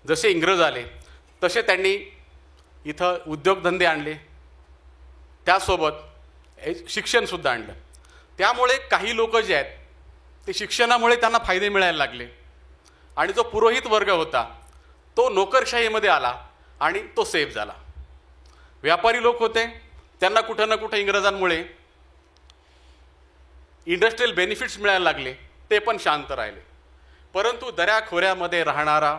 जसे इंग्रज आले तसे त्यांनी इथं उद्योगधंदे आणले, त्यासोबत शिक्षणसुद्धा आणलं. त्यामुळे काही लोक जे आहेत ते शिक्षणामुळे त्यांना फायदे मिळायला लागले आणि जो पुरोहित वर्ग होता तो नोकरशाहीमध्ये आला आणि तो सेफ झाला. व्यापारी लोक होते, त्यांना कुठं ना कुठं इंग्रजांमुळे इंडस्ट्रियल बेनिफिट्स मिळायला लागले, ते पण शांत राहिले. परंतु दऱ्याखोऱ्यामध्ये राहणारा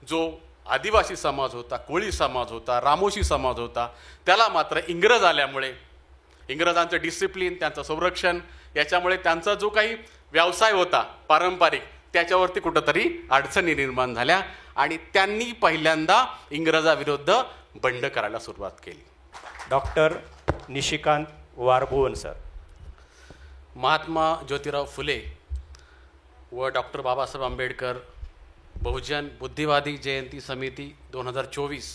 जो आदिवासी समाज होता, कोळी समाज होता, रामोशी समाज होता, त्याला मात्र इंग्रज आल्यामुळे, इंग्रजांचं डिसिप्लिन, त्यांचं संरक्षण, याच्यामुळे त्यांचा जो काही व्यवसाय होता पारंपरिक, त्याच्यावरती कुठंतरी अडचणी निर्माण झाल्या आणि त्यांनी पहिल्यांदा इंग्रजाविरुद्ध बंड करायला सुरुवात केली. Doctor Nishikant Warbuvan sir. महात्मा ज्योतिराव फुले व डॉक्टर बाबासाहेब आंबेडकर बहुजन बुद्धिवादी जयंती समिती 2024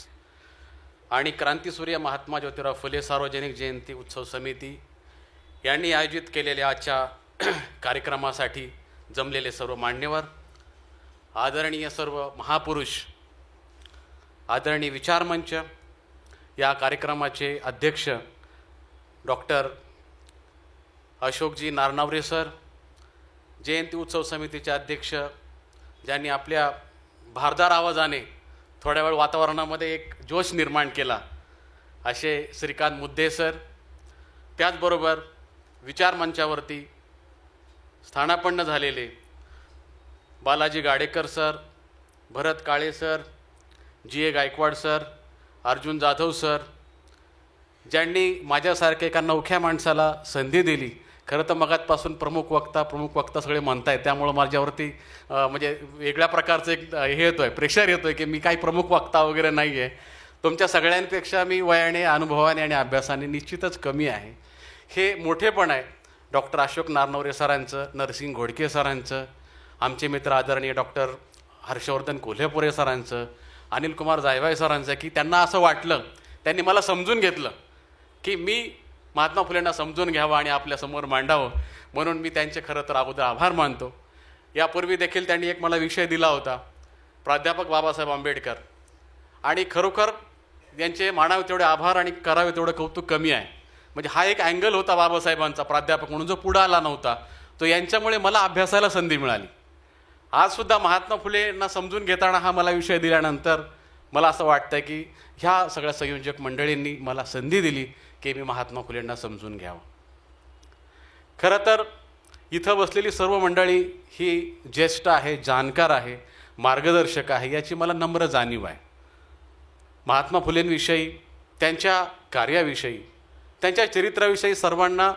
आणि क्रांतीसूर्य महात्मा ज्योतिराव फुले सार्वजनिक जयंती उत्सव समिती यांनी आयोजित केलेल्या आजच्या कार्यक्रमासाठी जमलेले सर्व मान्यवर, आदरणीय सर्व महापुरुष, आदरणीय विचारमंच, या कार्यक्रमाचे अध्यक्ष डॉक्टर अशोकजी नारनावरे सर, जयंती उत्सव समितीचे अध्यक्ष ज्यांनी आपल्या भारदार आवाजाने थोड्या वेळ वातावरणामध्ये एक जोश निर्माण केला, असे श्रीकांत मुद्दे सर, त्याचबरोबर विचारमंचावरती स्थानापन्न झालेले बालाजी गाडेकर सर, भरत काळे सर, जी गायकवाड सर, अर्जुन जाधव सर, ज्यांनी माझ्यासारख्या एका नवख्या माणसाला संधी दिली. खरं तर मगातपासून प्रमुख वक्ता सगळे म्हणतायत, त्यामुळं माझ्यावरती म्हणजे वेगळ्या प्रकारचं एक हे येतो आहे, प्रेशर येतो आहे की मी काही प्रमुख वक्ता वगैरे नाही आहे. तुमच्या सगळ्यांपेक्षा मी वयाने, अनुभवाने आणि अभ्यासाने निश्चितच कमी आहे. हे मोठेपण आहे डॉक्टर अशोक नारनवरे सरांचं, नरसिंग घोडके सरांचं, आमचे मित्र आदरणीय डॉक्टर हर्षवर्धन कोल्हेपुरे सरांचं, अनिल कुमार जायभाय सरांचं, की त्यांना असं वाटलं, त्यांनी मला समजून घेतलं की मी महात्मा फुलेंना समजून घ्यावं आणि आपल्यासमोर मांडावं, म्हणून मी त्यांचे खरं तर अगोदर आभार मानतो. यापूर्वी देखील त्यांनी एक मला विषय दिला होता, प्राध्यापक बाबासाहेब आंबेडकर, आणि खरोखर यांचे मानावे तेवढे आभार आणि करावे तेवढं कौतुक कमी आहे. म्हणजे हा एक अँगल होता बाबासाहेबांचा प्राध्यापक म्हणून जो पुढं आला नव्हता, तो यांच्यामुळे मला अभ्यासाला संधी मिळाली. आजसुद्धा महात्मा फुलेंना समजून घेताना हा मला विषय दिल्यानंतर मला असं वाटतं की ह्या सगळ्या संयोजक मंडळींनी मला संधी दिली की मी महात्मा फुलेंना समजून घ्यावं. खरं तर इथं बसलेली सर्व मंडळी ही ज्येष्ठ आहे, जाणकार आहे, मार्गदर्शक आहे, याची मला नम्र जाणीव आहे. महात्मा फुलेंविषयी, त्यांच्या कार्याविषयी, त्यांच्या चरित्राविषयी सर्वांना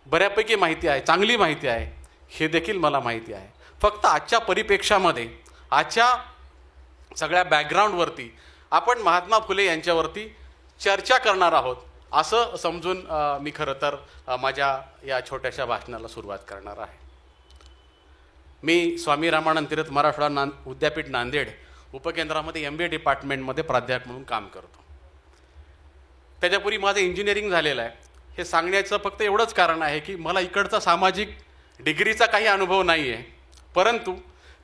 बऱ्यापैकी माहिती आहे, चांगली माहिती आहे, हे देखील मला माहिती आहे. फक्त आजच्या परिप्रेक्षामध्ये, आजच्या सगळ्या बॅकग्राऊंडवरती आपण महात्मा फुले यांच्यावरती चर्चा करणार आहोत असं समजून मी खरं तर माझ्या या छोट्याशा भाषणाला सुरुवात करणार आहे. मी स्वामी रामानंद तीर्थ मराठवाडा विद्यापीठ नांदेड उपकेंद्रामध्ये MBA डिपार्टमेंटमध्ये प्राध्यापक म्हणून काम करतो. त्याच्यापूर्वी माझं इंजिनिअरिंग झालेलं आहे. हे सांगण्याचं फक्त एवढंच कारण आहे की मला इकडचा सामाजिक डिग्रीचा काही अनुभव नाही आहे, परंतु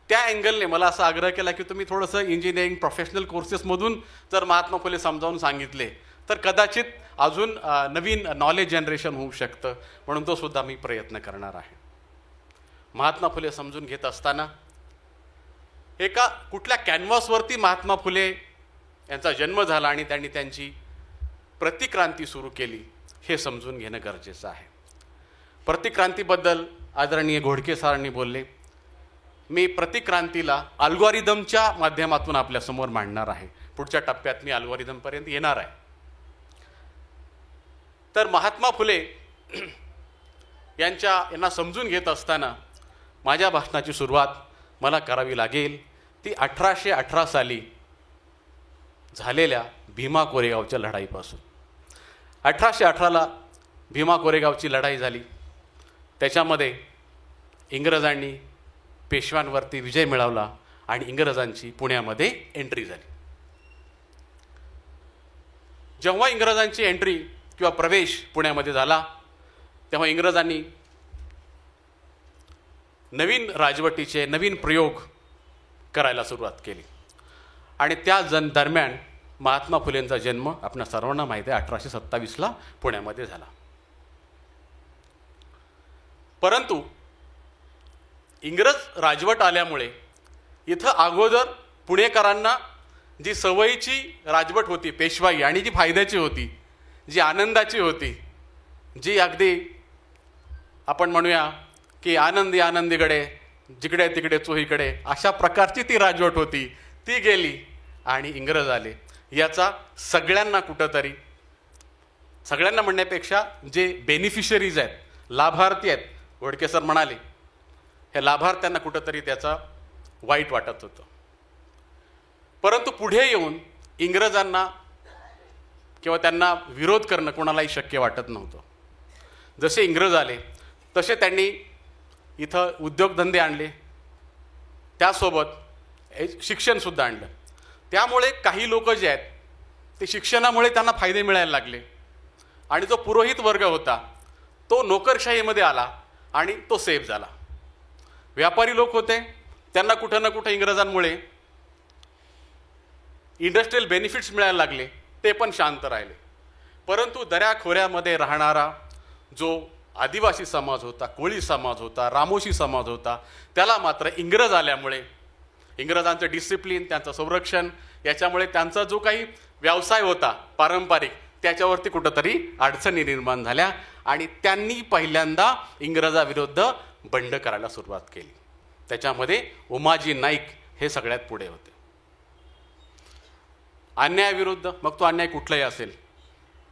त्या अँगलने मला असा आग्रह केला की तुम्ही थोडंसं इंजिनिअरिंग प्रोफेशनल कोर्सेसमधून जर महात्मा फुले समजावून सांगितले तर कदाचित अजून नवीन नॉलेज जनरेशन होऊ शकतं, म्हणून तो सुद्धा मी प्रयत्न करणार आहे. महात्मा फुले समजून घेत असताना एका कुठल्या कॅनव्हासवरती महात्मा फुले यांचा जन्म झाला आणि त्यांनी त्यांची प्रतिक्रांती सुरू केली हे समजून घेणं गरजेचं आहे. प्रतिक्रांतीबद्दल आदरणीय घोडके सरांनी बोलले. मी प्रतिक्रांतीला अल्गोरिदमच्या माध्यमातून आपल्यासमोर मांडणार आहे. पुढच्या टप्प्यात मी अल्गोरिदमपर्यंत येणार आहे. तर महात्मा फुले यांना समजून घेत असताना माझ्या भाषणाची सुरुवात मला करावी लागेल ती 1818 साली झालेल्या भीमा कोरेगावच्या लढाईपासून. 1818ला भीमा कोरेगावची लढाई झाली. त्याच्यामध्ये इंग्रजांनी पेशव्यांवरती विजय मिळवला आणि इंग्रजांची पुण्यामध्ये एंट्री झाली. जेव्हा इंग्रजांची एंट्री किंवा प्रवेश पुण्यामध्ये झाला तेव्हा इंग्रजांनी नवीन राजवटीचे नवीन प्रयोग करायला सुरुवात केली. आणि त्या दरम्यान महात्मा फुलेंचा जन्म आपल्या सर्वांना माहिती आहे 1827ला पुण्यामध्ये झाला. परंतु इंग्रज राजवट आल्यामुळे इथं अगोदर पुणेकरांना जी सवयीची राजवट होती पेशवाई आणि जी फायद्याची होती, जी आनंदाची होती, जी अगदी आपण म्हणूया की आनंदी आनंदीकडे जिकडे तिकडे चोहीकडे अशा प्रकारची ती राजवट होती, ती गेली आणि इंग्रज आले. याचा सगळ्यांना कुठंतरी, सगळ्यांना म्हणण्यापेक्षा जे बेनिफिशरीज आहेत, लाभार्थी आहेत, घोडके सर म्हणाले, हे लाभार्थ्यांना कुठंतरी त्याचा वाईट वाटत होतं. परंतु पुढे येऊन इंग्रजांना किंवा त्यांना विरोध करणं कोणालाही शक्य वाटत नव्हतं. जसे इंग्रज आले तसे त्यांनी इथं उद्योगधंदे आणले, त्यासोबत शिक्षणसुद्धा आणलं. त्यामुळे काही लोक जे आहेत ते शिक्षणामुळे त्यांना फायदे मिळायला लागले आणि जो पुरोहित वर्ग होता तो नोकरशाहीमध्ये आला आणि तो सेफ झाला. व्यापारी लोक होते, त्यांना कुठं ना कुठं इंग्रजांमुळे इंडस्ट्रियल बेनिफिट्स मिळायला लागले, ते पण शांत राहिले. परंतु दऱ्याखोऱ्यामध्ये राहणारा जो आदिवासी समाज होता, कोळी समाज होता, रामोशी समाज होता, त्याला मात्र इंग्रज आल्यामुळे, इंग्रजांचं डिसिप्लिन, त्यांचं संरक्षण, याच्यामुळे त्यांचा जो काही व्यवसाय होता पारंपरिक, त्याच्यावरती कुठंतरी अडचणी निर्माण झाल्या आणि त्यांनी पहिल्यांदा इंग्रजाविरुद्ध बंड करायला सुरुवात केली. त्याच्यामध्ये उमाजी नाईक हे सगळ्यात पुढे होते. अन्यायाविरुद्ध, मग तो अन्याय कुठलाही असेल,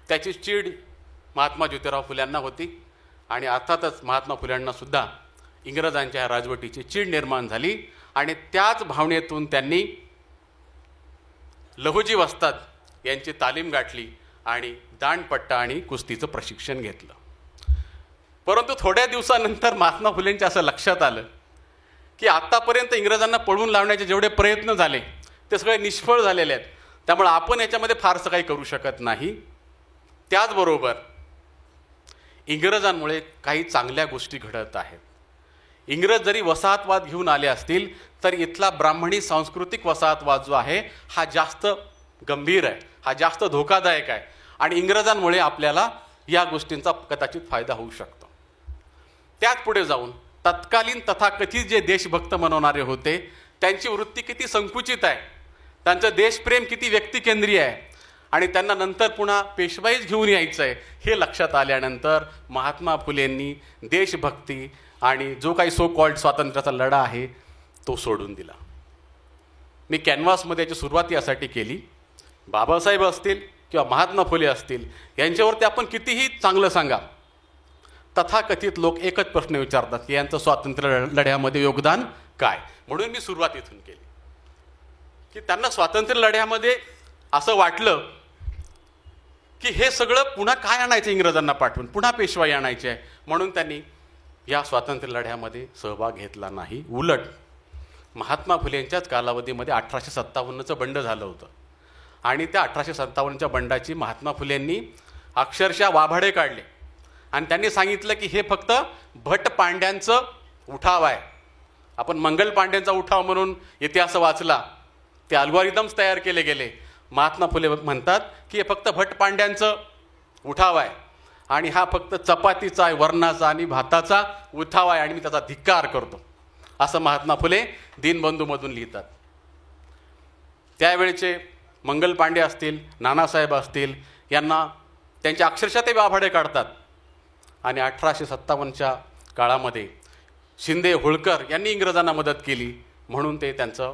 त्याची चीड महात्मा ज्योतिराव फुल्यांना होती आणि अर्थातच महात्मा फुल्यांना सुद्धा इंग्रजांच्या राजवटीची चीड निर्माण झाली आणि त्याच भावनेतून त्यांनी लहुजी वस्ताद यांची तालीम गाठली आणि दांडपट्टा आणि कुस्तीचं प्रशिक्षण घेतलं. परंतु थोड्या दिवसानंतर महात्मा फुलेंच्या असं लक्षात आलं की आत्तापर्यंत इंग्रजांना पळवून लावण्याचे जेवढे प्रयत्न झाले ते सगळे निष्फळ झालेले आहेत, त्यामुळे आपण याच्यामध्ये फारसं काही करू शकत नाही. त्याचबरोबर इंग्रजांमुळे काही चांगल्या गोष्टी घडत आहेत. इंग्रज जरी वसाहतवाद घेऊन आले असतील तर इथला ब्राह्मणी सांस्कृतिक वसाहतवाद जो आहे हा जास्त गंभीर आहे, हा जास्त धोकादायक आहे आणि इंग्रजांमुळे आपल्याला या गोष्टींचा कदाचित फायदा होऊ शकतो. त्यात पुढे जाऊन तत्कालीन तथाकथित जे देशभक्त म्हणवणारे होते त्यांची वृत्ती किती संकुचित आहे, त्यांचं देशप्रेम किती व्यक्तिकेंद्रीय आहे आणि त्यांना नंतर पुन्हा पेशवाईच घेऊन यायचं आहे हे लक्षात आल्यानंतर महात्मा फुलेंनी देशभक्ती आणि जो काही सो कॉल्ड स्वातंत्र्याचा लढा आहे तो सोडून दिला. मी कॅनव्हासमध्ये याची सुरुवात यासाठी केली, बाबासाहेब असतील किंवा महात्मा फुले असतील यांच्यावरती आपण कितीही चांगलं सांगा, तथाकथित लोक एकच प्रश्न विचारतात की यांचं स्वातंत्र्य लढ्यामध्ये योगदान काय. म्हणून मी सुरुवात इथून केली की त्यांना स्वातंत्र्य लढ्यामध्ये असं वाटलं की हे सगळं पुन्हा काय आणायचं, इंग्रजांना पाठवून पुन्हा पेशवाई आणायची आहे, म्हणून त्यांनी या स्वातंत्र्य लढ्यामध्ये सहभाग घेतला नाही. उलट महात्मा फुलेंच्याच कालावधीमध्ये 1857चं बंड झालं होतं आणि त्या 1857च्या बंडाची महात्मा फुलेंनी अक्षरशः वाभाडे काढले आणि त्यांनी सांगितलं की हे फक्त भट पांड्यांचं उठाव आहे. आपण मंगल पांड्यांचा उठाव म्हणून इतिहास वाचला, ते अल्गोरिदम्स तयार केले गेले. महात्मा फुले म्हणतात की हे फक्त भट पांड्यांचं उठाव आहे आणि हा फक्त चपातीचा, वर्णाचा आणि भाताचा उठाव आहे आणि मी त्याचा धिक्कार करतो, असं महात्मा फुले दीनबंधूमधून लिहितात. त्यावेळेचे मंगल पांडे असतील, नानासाहेब असतील, यांना त्यांच्या अक्षरशः ते वाभाडे काढतात आणि 1857च्या काळामध्ये शिंदे, होळकर यांनी इंग्रजांना मदत केली म्हणून ते त्यांचं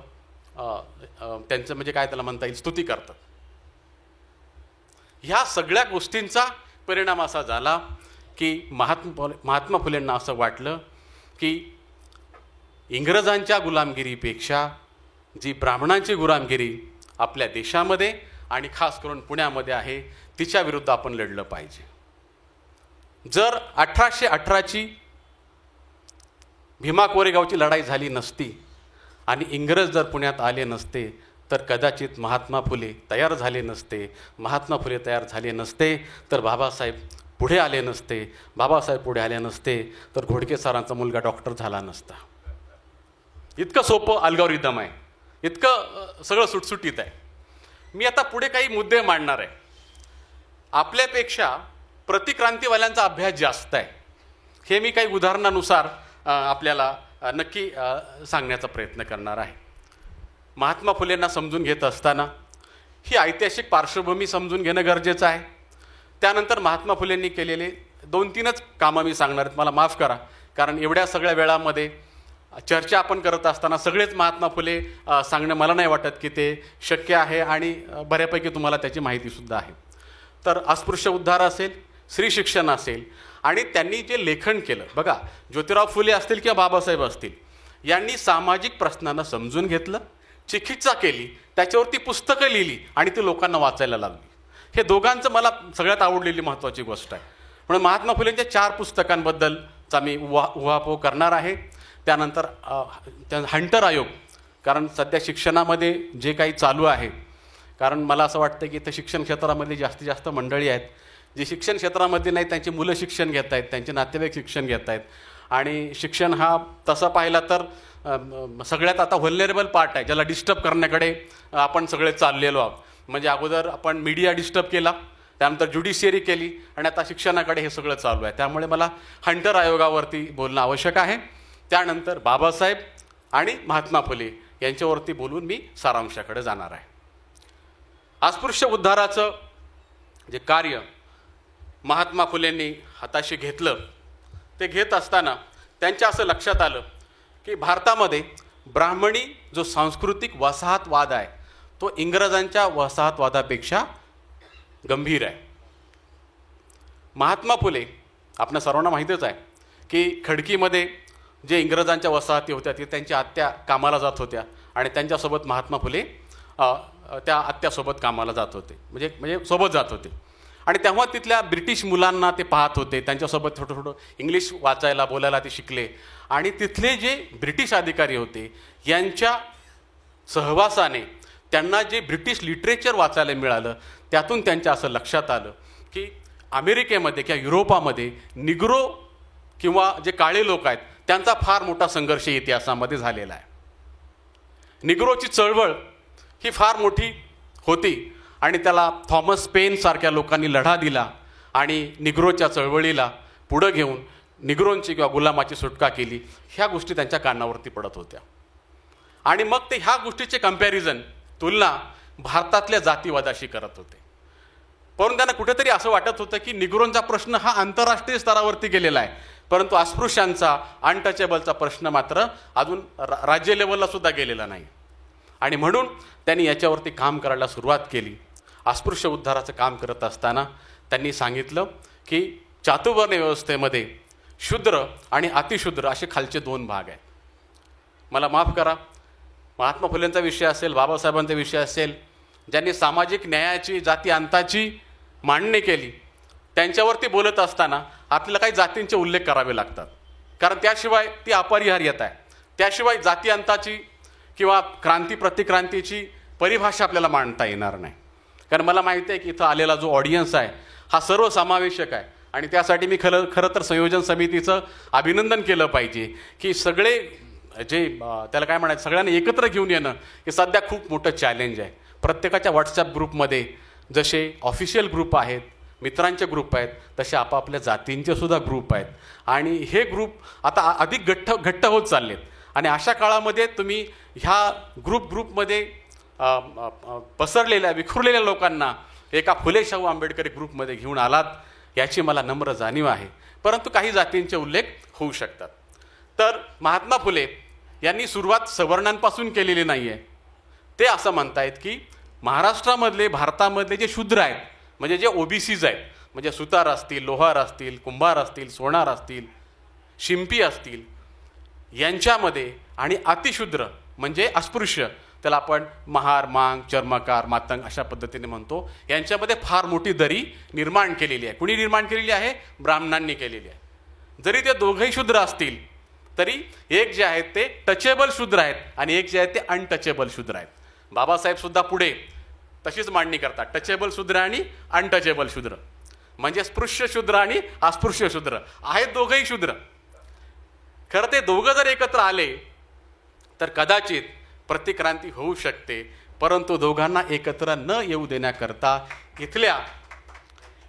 म्हणजे काय त्याला म्हणता येईल स्तुती करतात. ह्या सगळ्या गोष्टींचा परिणाम असा झाला की महात्मा फुलेंना असं वाटलं की इंग्रजांच्या गुलामगिरीपेक्षा जी ब्राह्मणांची गुलामगिरी आपल्या देशामध्ये आणि खास करून पुण्यामध्ये आहे तिच्या विरुद्ध आपण लढलं पाहिजे. जर 1818ची भीमा कोरेगावची लढाई झाली नसती आणि इंग्रज जर पुण्यात आले नसते तर कदाचित महात्मा फुले तयार झाले नसते. महात्मा फुले तयार झाले नसते तर बाबासाहेब पुढे आले नसते. बाबासाहेब पुढे आले नसते तर घोडके सरांचा मुलगा डॉक्टर झाला नसता. इतकं सोपं अल्गोरिदम आहे. इतकं सगळं सुटसुटीत आहे. मी आता पुढे काही मुद्दे मांडणार आहे. आपल्यापेक्षा प्रतिक्रांतीवाल्यांचा अभ्यास जास्त आहे, हे मी काही उदाहरणानुसार आपल्याला नक्की सांगण्याचा प्रयत्न करणार आहे. महात्मा फुलेंना समजून घेत असताना ही ऐतिहासिक पार्श्वभूमी समजून घेणं गरजेचं आहे. त्यानंतर महात्मा फुलेंनी केलेले 2-3च कामं मी सांगणार आहेत. मला माफ करा, कारण एवढ्या सगळ्या वेळामध्ये चर्चा आपण करत असताना सगळेच महात्मा फुले सांगणं मला नाही वाटत की ते शक्य आहे, आणि बऱ्यापैकी तुम्हाला त्याची माहितीसुद्धा आहे. तर अस्पृश्य उद्धार असेल, स्त्री शिक्षण असेल, आणि त्यांनी जे लेखन केलं बघा, ज्योतिराव फुले असतील किंवा बाबासाहेब असतील, यांनी सामाजिक प्रश्नांना समजून घेतलं, चिकित्सा केली, त्याच्यावरती पुस्तकं लिहिली आणि ती लोकांना वाचायला लागली. हे दोघांचं मला सगळ्यात आवडलेली महत्त्वाची गोष्ट आहे. म्हणून महात्मा फुलेंच्या 4 पुस्तकांबद्दलचा मी उहापोह करणार आहे. त्यानंतर हंटर आयोग, कारण सध्या शिक्षणामध्ये जे काही चालू आहे, कारण मला असं वाटतं की इथं शिक्षण क्षेत्रामध्ये जास्तीत जास्त मंडळी आहेत जे शिक्षण क्षेत्रामध्ये नाही, त्यांची मुलं शिक्षण घेत आहेत, त्यांचे नातेवाईक शिक्षण घेत आहेत. आणि शिक्षण हा तसा पाहिला तर सगळ्यात आता व्हल्नरेबल पार्ट आहे, ज्याला डिस्टर्ब करण्याकडे आपण सगळे चाललेलो आहोत. म्हणजे अगोदर आपण मीडिया डिस्टर्ब केला, त्यानंतर ज्युडिशियरी केली, आणि आता शिक्षणाकडे हे सगळं चालू आहे. त्यामुळे मला हंटर आयोगावरती बोलणं आवश्यक आहे. त्यानंतर बाबासाहेब आणि महात्मा फुले यांच्यावरती बोलून मी सारांशाकडे जाणार आहे. अस्पृश्य उद्धाराचं जे कार्य महात्मा फुलेंनी हाताशी घेतलं, ते घेत असताना त्यांच्या असं लक्षात आलं की भारतामध्ये ब्राह्मणी जो सांस्कृतिक वसाहतवाद आहे तो इंग्रजांच्या वसाहतवादापेक्षा गंभीर आहे. महात्मा फुले, आपल्या सर्वांना माहितीच आहे की खडकीमध्ये जे इंग्रजांच्या वसाहती होत्या ते त्यांच्या आत्या कामाला जात होत्या, आणि त्यांच्यासोबत महात्मा फुले त्या आत्यासोबत कामाला जात होते, म्हणजे सोबत जात होते. आणि तेव्हा तिथल्या ब्रिटिश मुलांना ते पाहत होते, त्यांच्यासोबत थोडं इंग्लिश वाचायला बोलायला ते शिकले. आणि तिथले जे ब्रिटिश अधिकारी होते यांच्या सहवासाने त्यांना जे ब्रिटिश लिटरेचर वाचायला मिळालं, त्यातून त्यांच्या असं लक्षात आलं की अमेरिकेमध्ये किंवा युरोपामध्ये निग्रो किंवा जे काळे लोक आहेत त्यांचा फार मोठा संघर्ष इतिहासामध्ये झालेला आहे. निग्रोची चळवळ ही फार मोठी होती, आणि त्याला थॉमस पेन सारख्या लोकांनी लढा दिला, आणि निग्रोच्या चळवळीला पुढं घेऊन निग्रोंची किंवा गुलामाची सुटका केली. ह्या गोष्टी त्यांच्या कानावरती पडत होत्या. आणि मग ते ह्या गोष्टीचे कंपॅरिझन, तुलना भारतातल्या जातीवादाशी करत होते. परंतु त्यांना कुठेतरी असं वाटत होतं की निग्रोंचा प्रश्न हा आंतरराष्ट्रीय स्तरावरती गेलेला आहे, परंतु अस्पृश्यांचा, अनटचेबलचा प्रश्न मात्र अजून राज्य लेवलला सुद्धा गेलेला नाही. आणि म्हणून त्यांनी याच्यावरती काम करायला सुरुवात केली. अस्पृश्य उद्धाराचं काम करत असताना त्यांनी सांगितलं की चातुर्वर्ण व्यवस्थेमध्ये शूद्र आणि अतिशूद्र असे खालचे 2 भाग आहेत. मला माफ करा, महात्मा फुलेंचा विषय असेल, बाबासाहेबांचा विषय असेल, ज्यांनी सामाजिक न्यायाची, जाती अंताची मांडणी केली, त्यांच्यावरती बोलत असताना आपल्याला काही जातींचे उल्लेख करावे लागतात, कारण त्याशिवाय ती अपरिहार्यता आहे. त्याशिवाय जाती अंताची किंवा क्रांती प्रतिक्रांतीची परिभाषा आपल्याला मांडता येणार नाही. कारण मला माहिती आहे की इथं आलेला जो ऑडियन्स आहे हा सर्वसमावेशक आहे, आणि त्यासाठी मी खरं तर संयोजन समितीचं अभिनंदन केलं पाहिजे की सगळे जे त्याला काय म्हणायचं, सगळ्यांना एकत्र घेऊन येणं हे सध्या खूप मोठं चॅलेंज आहे. प्रत्येकाच्या व्हॉट्सॲप ग्रुपमध्ये जसे ऑफिशियल ग्रुप आहेत, मित्रांचे ग्रुप आहेत, तसे आपापल्या जातींचे सुद्धा ग्रुप आहेत, आणि हे ग्रुप आता अधिक घट्ट होत चाललेत. आणि अशा काळामध्ये तुम्ही ह्या ग्रुपमध्ये पसरलेल्या, विखुरलेल्या लोकांना एका फुले शाहू आंबेडकरी ग्रुपमध्ये घेऊन आलात, याची मला नम्र जाणीव आहे. परंतु काही जातींचे उल्लेख होऊ शकतात. तर महात्मा फुले यांनी सुरुवात सवर्णांपासून केलेली नाही आहे. ते असं म्हणतायत की महाराष्ट्रामधले, भारतामधले जे शूद्र आहेत, म्हणजे जे ओबीसीज आहेत, म्हणजे सुतार असतील, लोहार असतील, कुंभार असतील, सोनार असतील, शिंपी असतील, यांच्यामध्ये आणि अतिशूद्र म्हणजे अस्पृश्य, त्याला आपण महार, मांग, चर्मकार, मातंग अशा पद्धतीने म्हणतो, यांच्यामध्ये फार मोठी दरी निर्माण केलेली आहे. कुणी निर्माण केलेली आहे? ब्राह्मणांनी केलेली आहे. जरी ते दोघंही शूद्र असतील तरी एक जे आहेत ते टचेबल शूद्र आहेत आणि एक जे आहेत ते अनटचेबल शूद्र आहेत. बाबासाहेब सुद्धा पुढे तशीच मांडणी करतात, टचेबल शूद्र आणि अनटचेबल शूद्र, म्हणजे स्पृश्य शूद्र आणि अस्पृश्य शूद्र आहेत, दोघंही शूद्र. खरं ते दोघं जर एकत्र आले तर कदाचित प्रतिक्रांती होऊ शकते, परंतु दोघांना एकत्र न येऊ देण्याकरता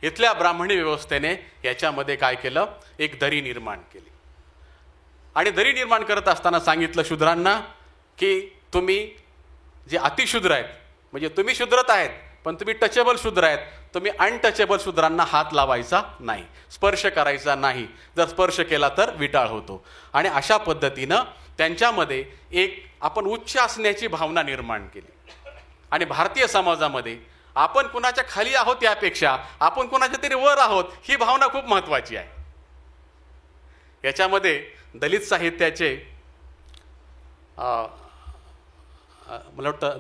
इथल्या ब्राह्मणी व्यवस्थेने याच्यामध्ये काय केलं, एक दरी निर्माण केली. आणि दरी निर्माण करत असताना सांगितलं शूद्रांना की तुम्ही जे अतिशूद्र आहेत, म्हणजे तुम्ही शूद्रत आहेत पण तुम्ही टचेबल शूद्र आहेत, तुम्ही अनटचेबल शूद्रांना हात लावायचा नाही, स्पर्श करायचा नाही, जर स्पर्श केला तर विटाळ होतो. आणि अशा पद्धतीनं त्यांच्यामध्ये एक आपण उच्च असण्याची भावना निर्माण केली. आणि भारतीय समाजामध्ये आपण कुणाच्या खाली आहोत यापेक्षा आपण कुणाच्या तरी वर आहोत ही भावना खूप महत्त्वाची आहे. याच्यामध्ये दलित साहित्याचे मला वाटतं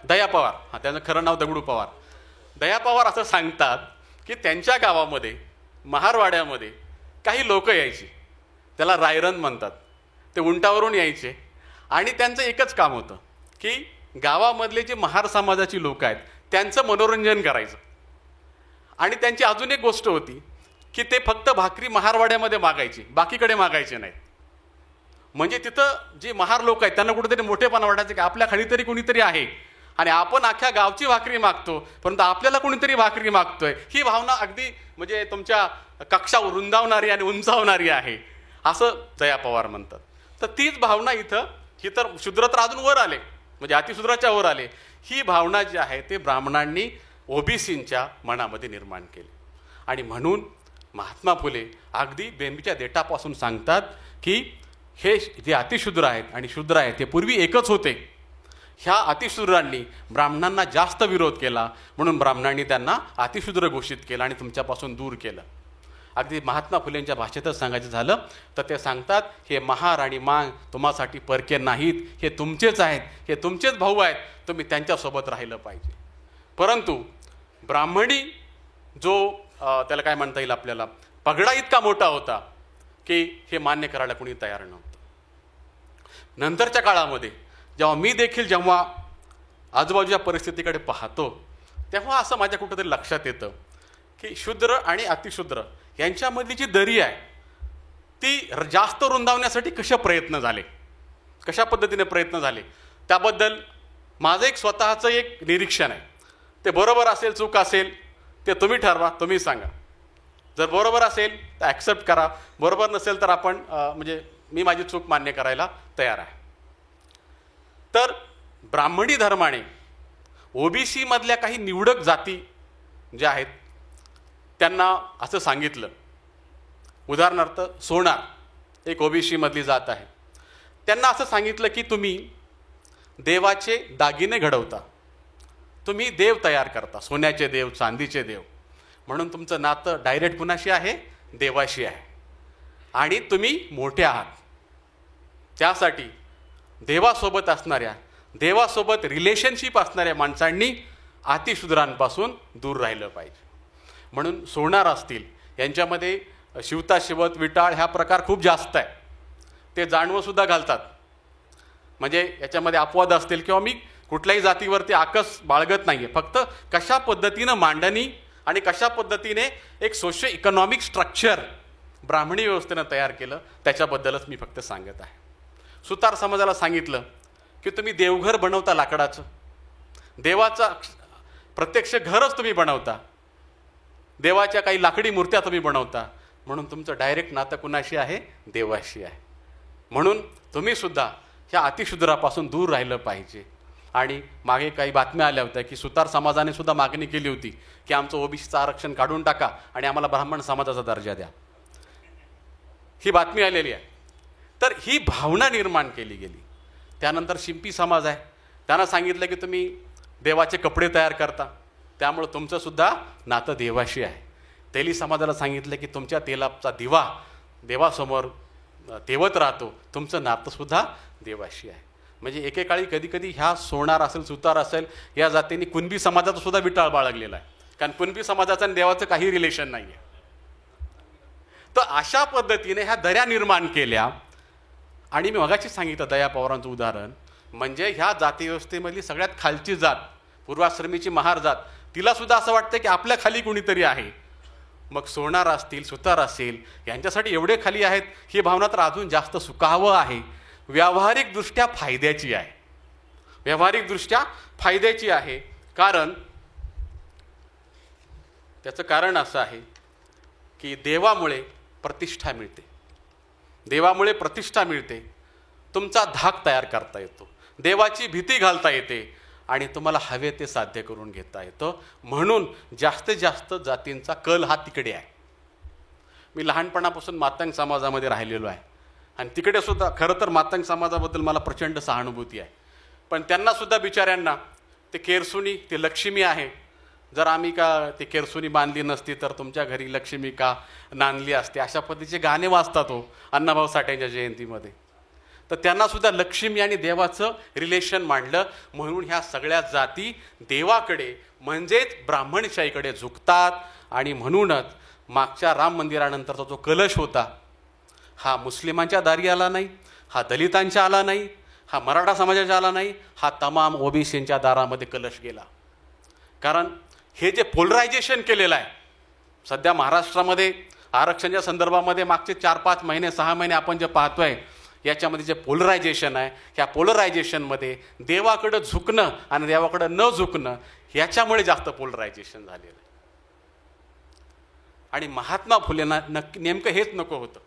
दया पवार, त्यांचं खरं नाव दगडू पवार, दया पवार असं सांगतात की त्यांच्या गावामध्ये महारवाड्यामध्ये काही लोक यायची, त्याला रायरन म्हणतात, ते उंटावरून यायचे आणि त्यांचं एकच काम होतं की गावामधले जे महार समाजाची लोक आहेत त्यांचं मनोरंजन करायचं. आणि त्यांची अजून एक गोष्ट होती की ते फक्त भाकरी महारवाड्यामध्ये मागायची, बाकीकडे मागायचे नाहीत. म्हणजे तिथं जे महार लोक आहेत त्यांना कुठेतरी मोठेपणा वाटायचं की आपल्या खाली तरी कुणीतरी आहे आणि आपण अख्ख्या गावची भाकरी मागतो परंतु आपल्याला कुणीतरी भाकरी मागतोय, ही भावना अगदी म्हणजे तुमच्या कक्षा रुंदावणारी आणि उंचावणारी आहे असं दया पवार म्हणतात. तर तीच भावना इथं ही तर शूद्र तर अजून वर आले, म्हणजे अतिशूद्राच्या वर आले, ही भावना जी आहे ते ब्राह्मणांनी ओबीसींच्या मनामध्ये निर्माण केली. आणि म्हणून महात्मा फुले अगदी बेंबीच्या देठापासून सांगतात की हे जे अतिशूद्र आहेत आणि शूद्र आहेत ते पूर्वी एकच होते. ह्या अतिशूद्रांनी ब्राह्मणांना जास्त विरोध केला म्हणून ब्राह्मणांनी त्यांना अतिशूद्र घोषित केलं आणि तुमच्यापासून दूर केलं. अगदी महात्मा फुलेंच्या भाषेतच सांगायचं झालं तर ते सांगतात हे महार आणि मांग तुम्हासाठी परके नाहीत, हे तुमचेच आहेत, हे तुमचेच भाऊ आहेत, तुम्ही त्यांच्यासोबत राहिलं पाहिजे. परंतु ब्राह्मणी जो त्याला काय म्हणता येईल आपल्याला पगडा इतका मोठा होता की हे मान्य करायला कोणी तयार नव्हतं. नंतरच्या काळामध्ये जेव्हा आजूबाजूच्या परिस्थितीकडे पाहतो तेव्हा असं माझ्या कुठंतरी लक्षात येतं की शूद्र आणि अतिशूद्र यांच्यामधली जी दरी आहे ती जास्त रुंदावण्यासाठी कशा पद्धतीने प्रयत्न झाले त्याबद्दल माझं एक स्वतःचं एक निरीक्षण आहे. ते बरोबर असेल चूक असेल ते तुम्ही ठरवा, तुम्ही सांगा. जर बरोबर असेल तर ॲक्सेप्ट करा, बरोबर नसेल तर आपण म्हणजे मी माझी चूक मान्य करायला तयार आहे. तर ब्राह्मणी धर्माने ओबीसी मधल्या काही निवडक जाती ज्या आहेत त्यांना असं सांगितलं, उदाहरणार्थ सोनार एक ओबीसी मधली जात आहे, त्यांना असं सांगितलं की तुम्ही देवाचे दागिने घडवता, तुम्ही देव तयार करता, सोन्याचे देव, चांदीचे देव, म्हणून तुमचं नातं डायरेक्ट कुणाशी आहे, देवाशी आहे आणि तुम्ही मोठे आहात. त्यासाठी देवासोबत रिलेशनशिप असणाऱ्या माणसांनी अतिशूद्रांपासून दूर राहिलं पाहिजे. म्हणून सोनार असतील यांच्यामध्ये शिवता शिवत विटाळ ह्या प्रकार खूप जास्त आहे, ते जाणवंसुद्धा घालतात. म्हणजे याच्यामध्ये अपवाद असतील किंवा मी कुठल्याही जातीवरती आकस बाळगत नाही आहे, फक्त कशा पद्धतीनं मांडणी आणि कशा पद्धतीने एक सोशो इकॉनॉमिक स्ट्रक्चर ब्राह्मणी व्यवस्थेनं तयार केलं त्याच्याबद्दलच मी फक्त सांगत आहे. सुतार समाजाला सांगितलं की तुम्ही देवघर बनवता लाकडाचं, देवाचा प्रत्यक्ष घरच तुम्ही बनवता, देवाच्या काही लाकडी मूर्त्या तुम्ही बनवता, म्हणून तुमचं डायरेक्ट नातं कुणाशी आहे, देवाशी आहे. म्हणून तुम्ही सुद्धा ह्या अतिशूद्रापासून दूर राहिलं पाहिजे. आणि मागे काही बातम्या आल्या होत्या की सुतार समाजाने सुद्धा मागणी केली होती की आमचं ओबीसीचं आरक्षण काढून टाका आणि आम्हाला ब्राह्मण समाजाचा दर्जा द्या, ही बातमी आलेली आहे. तर ही भावना निर्माण केली गेली. त्यानंतर शिंपी समाज आहे, त्यांना सांगितलं की तुम्ही देवाचे कपडे तयार करता, त्यामुळं तुमचं सुद्धा नातं देवाशी आहे. तेली समाजाला सांगितलं की तुमच्या तेलाचा दिवा देवासमोर तेवत राहतो, तुमचं नातंसुद्धा देवाशी आहे. म्हणजे एकेकाळी कधीकधी ह्या सोनार असेल, सुतार असेल या जातींनी कुणबी समाजाचा सुद्धा विटाळ बाळगलेला आहे, कारण कुणबी समाजाचं आणि देवाचं काही रिलेशन नाही आहे. तर अशा पद्धतीने ह्या दऱ्या निर्माण केल्या. आणि मी मगाशी सांगितलं दया पवारांचं उदाहरण म्हणजे ह्या जाती व्यवस्थेमधली सगळ्यात खालची जात, पूर्वाश्रमीची महार जात, तिला सुद्धा असं वाटतं की आपल्या खाली कुणीतरी आहे. मग सोनार असतील, सुतार असेल यांच्यासाठी एवढे खाली आहेत ही भावना तर अजून जास्त सुकावं आहे. व्यावहारिकदृष्ट्या फायद्याची आहे. व्यावहारिकदृष्ट्या फायद्याची आहे. त्याचं कारण असं आहे की देवामुळे प्रतिष्ठा मिळते. देवामुळे प्रतिष्ठा मिळते. तुमचा धाक तयार करता येतो, देवाची भीती घालता येते आणि तुम्हाला हवे ते साध्य करून घेता येतं. म्हणून जास्तीत जास्त जातींचा कल हा तिकडे आहे. मी लहानपणापासून मातंग समाजामध्ये राहिलेलो आहे आणि तिकडे सुद्धा खरं तर मातंग समाजाबद्दल मला प्रचंड सहानुभूती आहे. पण त्यांना सुद्धा बिचाऱ्यांना ते केरसुनी, ते लक्ष्मी आहे, जर आम्ही का ती केरसुनी बांधली नसती तर तुमच्या घरी लक्ष्मी का नांदली असते, अशा पद्धतीचे गाणे वाजतात हो अण्णाभाऊ साठेंच्या जयंतीमध्ये. तर त्यांना सुद्धा लक्ष्मी आणि देवाचं रिलेशन मांडलं. म्हणून ह्या सगळ्या जाती देवाकडे म्हणजेच ब्राह्मणशाहीकडे झुकतात. आणि म्हणूनच मागच्या राम मंदिरानंतरचा जो कलश होता हा मुस्लिमांच्या दारी आला नाही, हा दलितांच्या आला नाही, हा मराठा समाजाच्या आला नाही, हा तमाम ओबीसींच्या दारामध्ये कलश गेला. कारण हे जे पोलरायझेशन केलेलं आहे सध्या महाराष्ट्रामध्ये आरक्षणाच्या संदर्भामध्ये मागचे 4-5 महिने 6 महिने आपण जे पाहतोय, याच्यामध्ये जे पोलरायझेशन आहे, ह्या पोलरायझेशनमध्ये देवाकडं झुकणं आणि देवाकडं न झुकणं याच्यामुळे जास्त पोलरायझेशन झालेलं आहे. आणि महात्मा फुलेंना नेमकं हेच नको होतं.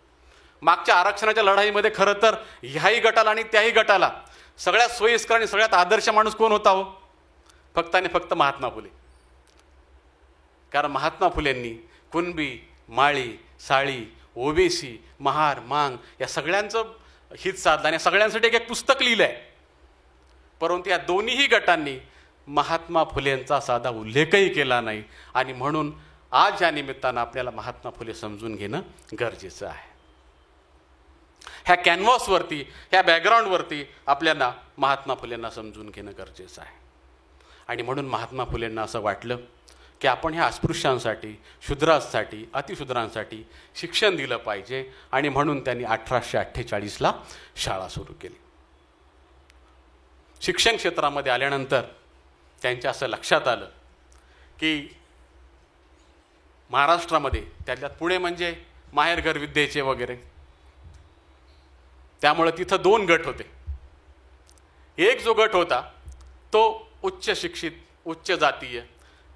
मागच्या आरक्षणाच्या लढाईमध्ये खरं तर ह्याही गटाला आणि त्याही गटाला सगळ्यात सोयीस्कर आणि सगळ्यात आदर्श माणूस कोण होता हो? फक्त आणि फक्त महात्मा फुले. कारण महात्मा फुलेंनी कुणबी, माळी, साळी, ओबीसी, महार, मांग या सगळ्यांचं हित साधलं आणि सगळ्यांसाठी एक पुस्तक लिहिलं आहे. परंतु या दोन्हीही गटांनी महात्मा फुलेंचा साधा उल्लेखही केला नाही. आणि म्हणून आज या निमित्तानं आपल्याला महात्मा फुले समजून घेणं गरजेचं आहे. ह्या कॅनव्हासवरती, ह्या बॅकग्राऊंडवरती आपल्याला महात्मा फुलेंना समजून घेणं गरजेचं आहे. आणि म्हणून महात्मा फुलेंना असं वाटलं की आपण ह्या अस्पृश्यांसाठी, शूद्रांसाठी, अतिशूद्रांसाठी शिक्षण दिलं पाहिजे. आणि म्हणून त्यांनी 1848ला शाळा सुरू केली. शिक्षण क्षेत्रामध्ये आल्यानंतर त्यांच्या असं लक्षात आलं की महाराष्ट्रामध्ये, त्यातल्यात पुणे म्हणजे माहेरघर विद्येचे वगैरे, त्यामुळे तिथं 2 गट होते. एक जो गट होता तो उच्च शिक्षित, उच्च जातीय,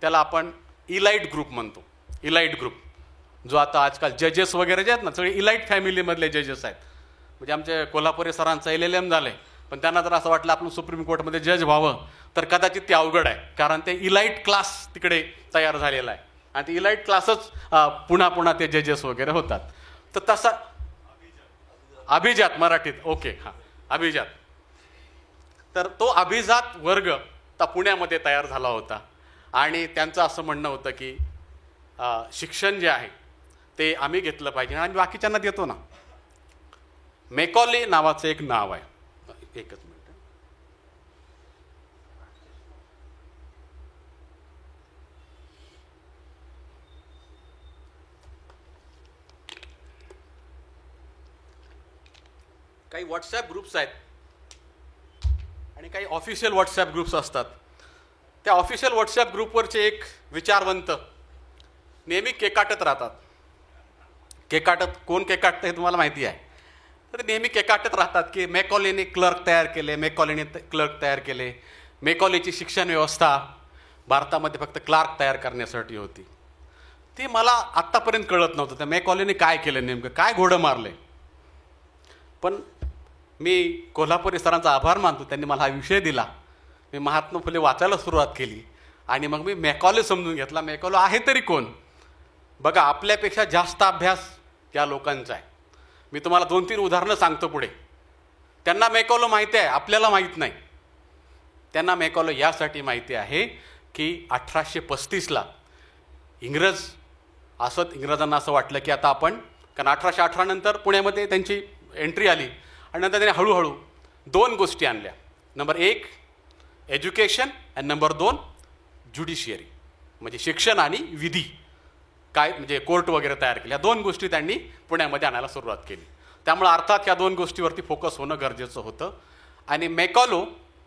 त्याला आपण इलाइट ग्रुप म्हणतो. इलाइट ग्रुप जो आता आजकाल जजेस वगैरे जे आहेत ना, सगळे इलाइट फॅमिलीमधले जजेस आहेत. म्हणजे आमचे कोल्हापुरी सरांचं LLM झालंय, पण त्यांना जर असं वाटलं आपण सुप्रीम कोर्टमध्ये जज व्हावं तर कदाचित ते अवघड आहे. कारण ते इलाइट क्लास तिकडे तयार झालेला आहे आणि ते इलाइट क्लासच पुन्हा ते जजेस वगैरे होतात. तर तसा अभिजात, मराठीत ओके, हां अभिजात. तर तो अभिजात वर्ग पुण्यामध्ये तयार झाला होता. आणि त्यांचं असं म्हणणं होतं की शिक्षण जे आहे ते आम्ही घेतलं पाहिजे आणि बाकीच्यांना देतो ना. मेकॉले नावाचं एक नाव आहे. एकच मिनिट. काही व्हॉट्सॲप ग्रुप्स आहेत आणि काही ऑफिशियल व्हॉट्सॲप ग्रुप्स असतात. त्या ऑफिशियल व्हॉट्सॲप ग्रुपवरचे एक विचारवंत नेहमी केकाटत राहतात. कोण केकाटतं हे तुम्हाला माहिती आहे. तर ते नेहमी केकाटत राहतात की मेकॉलेने क्लर्क तयार केले, मेकॉलेने क्लर्क तयार केले. मेकॉलेची शिक्षण व्यवस्था भारतामध्ये फक्त क्लार्क तयार करण्यासाठी होती. ते मला आत्तापर्यंत कळत नव्हतं त्या मेकॉलेने काय केलं, नेमकं काय घोडं मारले. पण मी कोल्हापुरी सरांचा आभार मानतो, त्यांनी मला हा विषय दिला. मी महात्मा फुले वाचायला सुरुवात केली आणि मग मी मेकॉले समजून घेतला. मेकॉले आहे तरी कोण? बघा, आपल्यापेक्षा जास्त अभ्यास या लोकांचा आहे. मी तुम्हाला 2-3 उदाहरणं सांगतो पुढे. त्यांना मेकॉले माहिती आहे, आपल्याला माहीत नाही. त्यांना मेकॉले यासाठी माहिती आहे की 1835ला इंग्रजांना असं वाटलं की आता आपण, कारण 1818 नंतर पुण्यामध्ये त्यांची एंट्री आली आणि नंतर त्यांनी हळूहळू 2 गोष्टी आणल्या. नंबर 1 एज्युकेशन आणि नंबर 2 ज्युडिशियरी, म्हणजे शिक्षण आणि विधी, काय म्हणजे कोर्ट वगैरे तयार केले. या 2 गोष्टी त्यांनी पुण्यामध्ये आणायला सुरुवात केली. त्यामुळे अर्थात या 2 गोष्टीवरती फोकस होणं गरजेचं होतं. आणि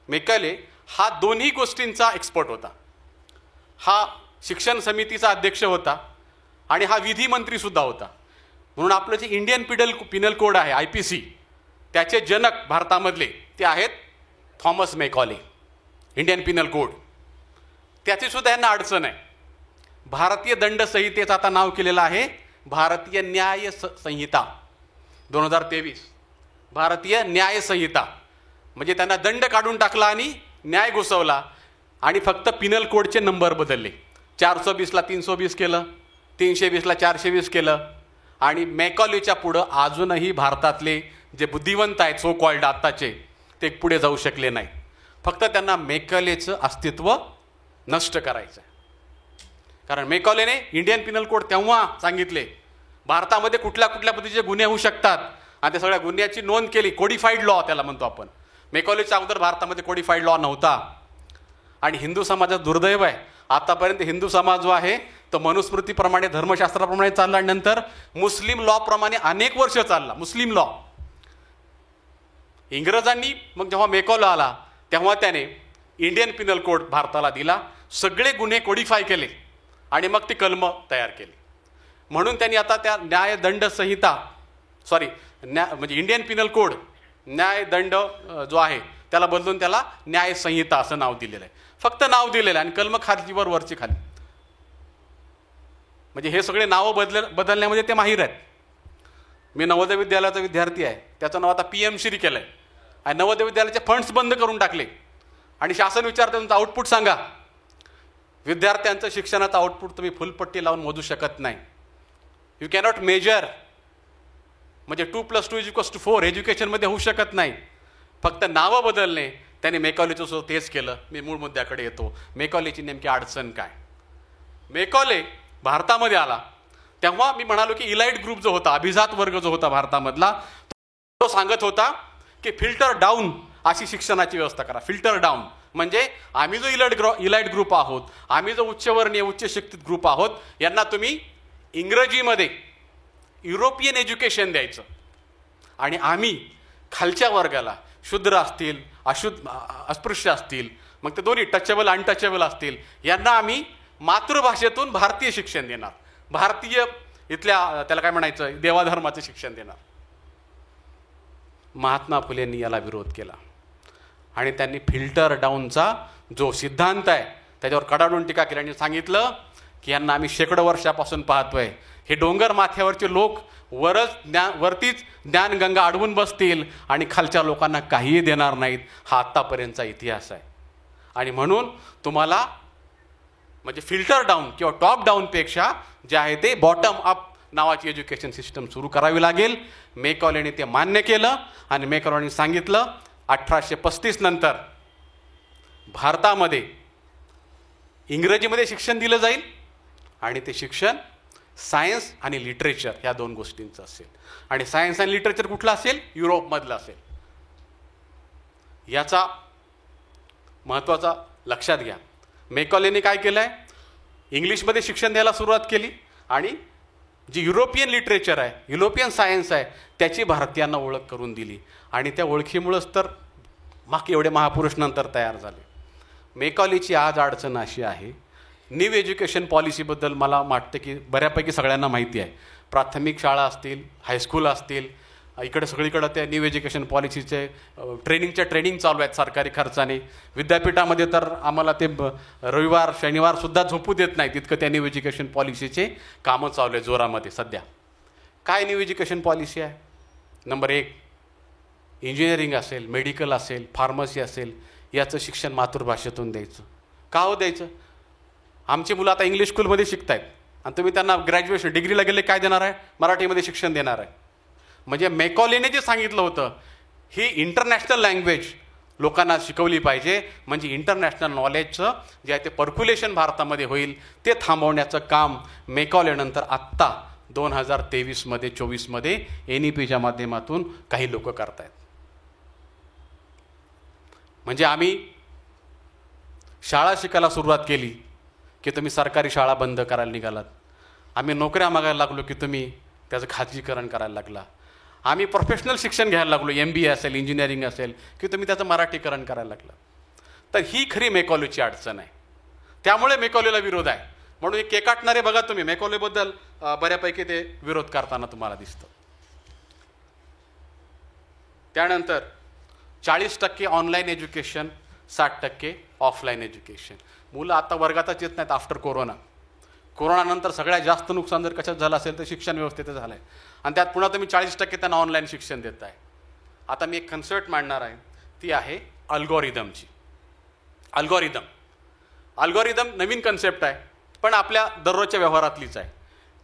मेकॉले हा दोन्ही गोष्टींचा एक्सपर्ट होता. हा शिक्षण समितीचा अध्यक्ष होता आणि हा विधी मंत्रीसुद्धा होता. म्हणून आपलं जे इंडियन पिनल कोड आहे IPC, त्याचे जनक भारतामधले ते आहेत Thomas Macaulay. Indian penal code त्याची सुद्धा यांना अडचण आहे. भारतीय दंड संहितेचं आता नाव केलेलं आहे भारतीय न्याय संहिता 2023. भारतीय न्याय संहिता म्हणजे त्यांना दंड काढून टाकला आणि न्याय घुसवला आणि फक्त पिनल कोडचे नंबर बदलले. 420ला 320 केलं, 320ला 420 केलं. आणि मेकॉलेच्या पुढं अजूनही भारतातले जे बुद्धिवंत आहेत सो कॉल्ड आत्ताचे ते पुढे जाऊ शकले नाही. फक्त त्यांना मेकॉलेचं अस्तित्व नष्ट करायचं आहे. कारण मेकॉलेने इंडियन पिनल कोड तेव्हा सांगितले भारतामध्ये कुठल्या कुठल्या पद्धतीचे गुन्हे होऊ शकतात आणि त्या सगळ्या गुन्ह्याची नोंद केली. कोडिफाईड लॉ त्याला म्हणतो आपण. मेकॉलेच्या अगोदर भारतामध्ये कोडिफाईड लॉ नव्हता. आणि हिंदू समाजाचं दुर्दैव आहे आतापर्यंत हिंदू समाज जो आहे तो मनुस्मृतीप्रमाणे धर्मशास्त्राप्रमाणे चालला आणि नंतर मुस्लिम लॉ प्रमाणे अनेक वर्ष चालला. मुस्लिम लॉ इंग्रजांनी मग जेव्हा मेकॉले आला तेव्हा त्याने इंडियन पिनल कोड भारताला दिला. सगळे गुन्हे कोडिफाय केले आणि मग ती कलम तयार केली. म्हणून त्यांनी आता त्या न्यायदंड संहिता म्हणजे इंडियन पिनल कोड न्यायदंड जो आहे त्याला बदलून त्याला न्याय संहिता असं नाव दिलेलं आहे. फक्त नाव दिलेलं आहे आणि कलम खालची वरची खाली. म्हणजे हे सगळे नावं बदलण्यामध्ये ते माहीर आहेत. मी नवोदय विद्यालयाचा विद्यार्थी आहे. त्याचं नाव आता PM श्री केलं आहे आणि नवोदय विद्यालयाचे फंड्स बंद करून टाकले आणि शासन विचारतं तुमचं आउटपुट सांगा. विद्यार्थ्यांचं शिक्षणाचं आउटपुट तुम्ही फुलपट्टी लावून मोजू शकत नाही. You cannot measure. म्हणजे 2+2=4 एज्युकेशनमध्ये होऊ शकत नाही. फक्त नावं बदलणे. त्याने मेकॉलेचं सुद्धा तेच केलं. मी मूळ मुद्द्याकडे येतो. मेकॉलेची नेमकी अडचण काय. मेकॉले भारतामध्ये आला तेव्हा मी म्हणालो की इलाइट ग्रुप जो होता अभिजात वर्ग जो होता भारतामधला तो सांगत होता की फिल्टर डाऊन अशी शिक्षणाची व्यवस्था करा. फिल्टर डाऊन म्हणजे आम्ही जो इलाइट ग्रुप आहोत, आम्ही जो उच्चवर्णीय उच्च शिक्षित ग्रुप आहोत, यांना तुम्ही इंग्रजीमध्ये युरोपियन एज्युकेशन द्यायचं आणि आम्ही खालच्या वर्गाला शूद्र असतील अस्पृश्य असतील मग ते दोन्ही टचेबल अनटचेबल असतील यांना आम्ही मातृभाषेतून भारतीय शिक्षण देणार. भारतीय इथल्या त्याला काय म्हणायचं देवाधर्माचं शिक्षण देणार. महात्मा फुलेंनी याला विरोध केला आणि त्यांनी फिल्टर डाऊनचा जो सिद्धांत आहे त्याच्यावर कडाडून टीका केली आणि सांगितलं की यांना आम्ही शेकडो वर्षापासून पाहतोय. हे डोंगर माथ्यावरचे लोक वरतीच ज्ञानगंगा अडवून बसतील आणि खालच्या लोकांना काहीही देणार नाहीत. हा आत्तापर्यंतचा इतिहास आहे. आणि म्हणून तुम्हाला म्हणजे फिल्टर डाऊन किंवा टॉप डाऊनपेक्षा जे आहे ते बॉटम अप नावाची एज्युकेशन सिस्टम सुरू करावी लागेल. मेकॉलेने ते मान्य केलं आणि मेकॉलेने सांगितलं 1835 नंतर भारतामध्ये इंग्रजीमध्ये शिक्षण दिलं जाईल आणि ते शिक्षण सायन्स आणि लिटरेचर ह्या दोन गोष्टींचं असेल. आणि सायन्स आणि लिटरेचर कुठलं असेल युरोपमधलं असेल. याचा महत्त्वाचा लक्षात घ्या. मेकॉलेने काय केलं आहे इंग्लिशमध्ये शिक्षण द्यायला सुरुवात केली आणि जी युरोपियन लिटरेचर आहे युरोपियन सायन्स आहे त्याची भारतीयांना ओळख करून दिली आणि त्या ओळखीमुळंच तर मागे एवढे महापुरुष नंतर तयार झाले. मेकॉलेची आज अडचण अशी आहे न्यू एज्युकेशन पॉलिसीबद्दल मला वाटतं की बऱ्यापैकी सगळ्यांना माहिती आहे. प्राथमिक शाळा असतील हायस्कूल असतील इकडे सगळीकडे त्या न्यू एज्युकेशन पॉलिसीचे ट्रेनिंग चालू आहेत सरकारी खर्चाने. विद्यापीठामध्ये तर आम्हाला ते रविवार शनिवारसुद्धा झोपू देत नाही तितकं त्या न्यू एज्युकेशन पॉलिसीचे कामं चालू आहे जोरामध्ये सध्या. काय न्यू एज्युकेशन पॉलिसी आहे. नंबर 1 इंजिनिअरिंग असेल मेडिकल असेल फार्मसी असेल याचं शिक्षण मातृभाषेतून द्यायचं. का हो द्यायचं. आमची मुलं आता इंग्लिश स्कूलमध्ये शिकत आहेत आणि तुम्ही त्यांना ग्रॅज्युएशन डिग्रीला गेले काय देणार आहे मराठीमध्ये शिक्षण देणार आहे. म्हणजे मेकॉलेने जे सांगितलं होतं ही इंटरनॅशनल लँग्वेज लोकांना शिकवली पाहिजे म्हणजे इंटरनॅशनल नॉलेजचं जे आहे ते पर्क्युलेशन भारतामध्ये होईल ते थांबवण्याचं काम मेकॉलेनंतर आत्ता 2023मध्ये 24मध्ये NEPच्या माध्यमातून काही लोक करत आहेत. म्हणजे आम्ही शाळा शिकायला सुरुवात केली की तुम्ही सरकारी शाळा बंद करायला निघालात. आम्ही नोकऱ्या मागायला लागलो की तुम्ही त्याचं खाजगीकरण करायला लागला. आम्ही प्रोफेशनल शिक्षण घ्यायला लागलो MBA असेल इंजिनिअरिंग असेल की तुम्ही त्याचं मराठीकरण करायला लागलं. तर ही खरी मेकॉलेची अडचण आहे. त्यामुळे मेकॉलेला विरोध आहे. म्हणून हे केकाटणारे बघा तुम्ही मेकॉलेबद्दल बऱ्यापैकी ते विरोध करताना तुम्हाला दिसतं. त्यानंतर 40% ऑनलाईन एज्युकेशन, 60% ऑफलाईन एज्युकेशन. मुलं आता वर्गातच येत नाहीत आफ्टर कोरोनानंतर सगळ्यात जास्त नुकसान जर कशात झालं असेल तर शिक्षण व्यवस्थेचं झालं आहे. आणि त्यात पुन्हा तुम्ही 40% त्यांना ऑनलाईन शिक्षण देत आहे. आता मी एक कन्सेप्ट मांडणार आहे, ती आहे अल्गोरिदमची. अल्गोरिदम नवीन कन्सेप्ट आहे, पण आपल्या दररोजच्या व्यवहारातलीच आहे.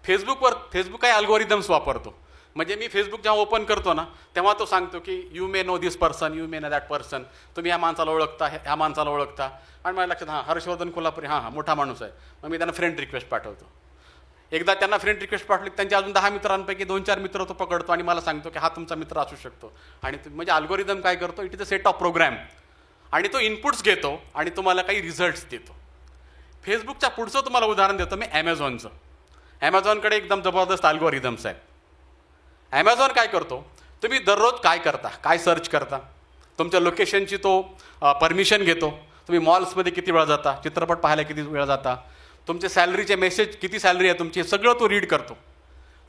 फेसबुक काही अल्गोरिदम्स वापरतो. म्हणजे मी फेसबुक जेव्हा ओपन करतो ना, तेव्हा तो सांगतो की you may know this person, you may know that person, तुम्ही ह्या माणसाला ओळखता, ह्या माणसाला ओळखता. आणि माझ्या लक्षात हर्षवर्धन कोल्हापुरी, मोठा माणूस आहे. मग मी त्यांना फ्रेंड रिक्वेस्ट पाठवतो. एकदा त्यांना फ्रेंड रिक्वेस्ट पाठवली, त्यांचे अजून 10 मित्रांपैकी 2-4 मित्र तो पकडतो आणि मला सांगतो की हा तुमचा मित्र असू शकतो. आणि म्हणजे अल्गोरिदम काय करतो, it is a set of program, आणि तो इनपुट्स घेतो आणि तुम्हाला काही रिझल्ट्स देतो. फेसबुकच्या पुढचं तुम्हाला उदाहरण देतो मी, ॲमेझॉनचं. ॲमेझॉनकडे एकदम जबरदस्त अल्गोरिदम्स आहेत. ॲमेझॉन काय करतो, तुम्ही दररोज काय करता, काय सर्च करता, तुमच्या लोकेशनची तो परमिशन घेतो. तुम्ही मॉल्समध्ये किती वेळा जाता, चित्रपट पाहायला किती वेळा जाता, तुमचे सॅलरीचे मेसेज, किती सॅलरी आहे तुमची, सगळं तो रीड करतो.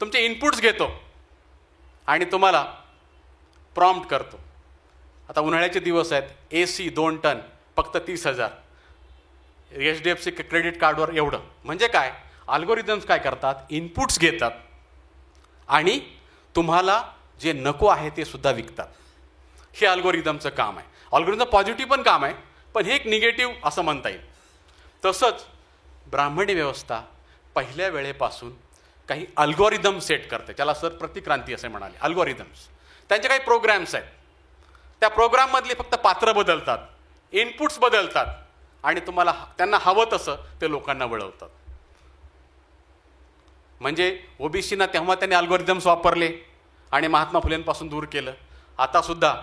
तुमचे इनपुट्स घेतो आणि तुम्हाला प्रॉम्प्ट करतो. आता उन्हाळ्याचे दिवस आहेत, AC 2 टन फक्त 30,000, HDFC क्रेडिट कार्डवर एवढं. म्हणजे काय, अल्गोरिदम्स काय करतात, इनपुट्स घेतात आणि तुम्हाला जे नको आहे ते सुद्धा विकतात. हे अल्गोरिदमचं काम आहे. अल्गोरिदम पॉझिटिव्ह पण काम आहे, पण हे एक निगेटिव्ह असं म्हणता येईल. तसंच ब्राह्मणी व्यवस्था पहिल्या वेळेपासून काही अल्गोरिदम सेट करते. त्याला सर प्रतिक्रांती असे म्हणाले. अल्गोरिदम्स, त्यांचे काही प्रोग्रॅम्स आहेत. त्या प्रोग्राममधले फक्त पात्र बदलतात, इनपुट्स बदलतात आणि तुम्हाला त्यांना हवं तसं ते लोकांना वळवतात. म्हणजे ओबीसीना तेव्हा त्यांनी अल्गोरिदम्स वापरले आणि महात्मा फुलेंपासून दूर केलं. आता सुद्धा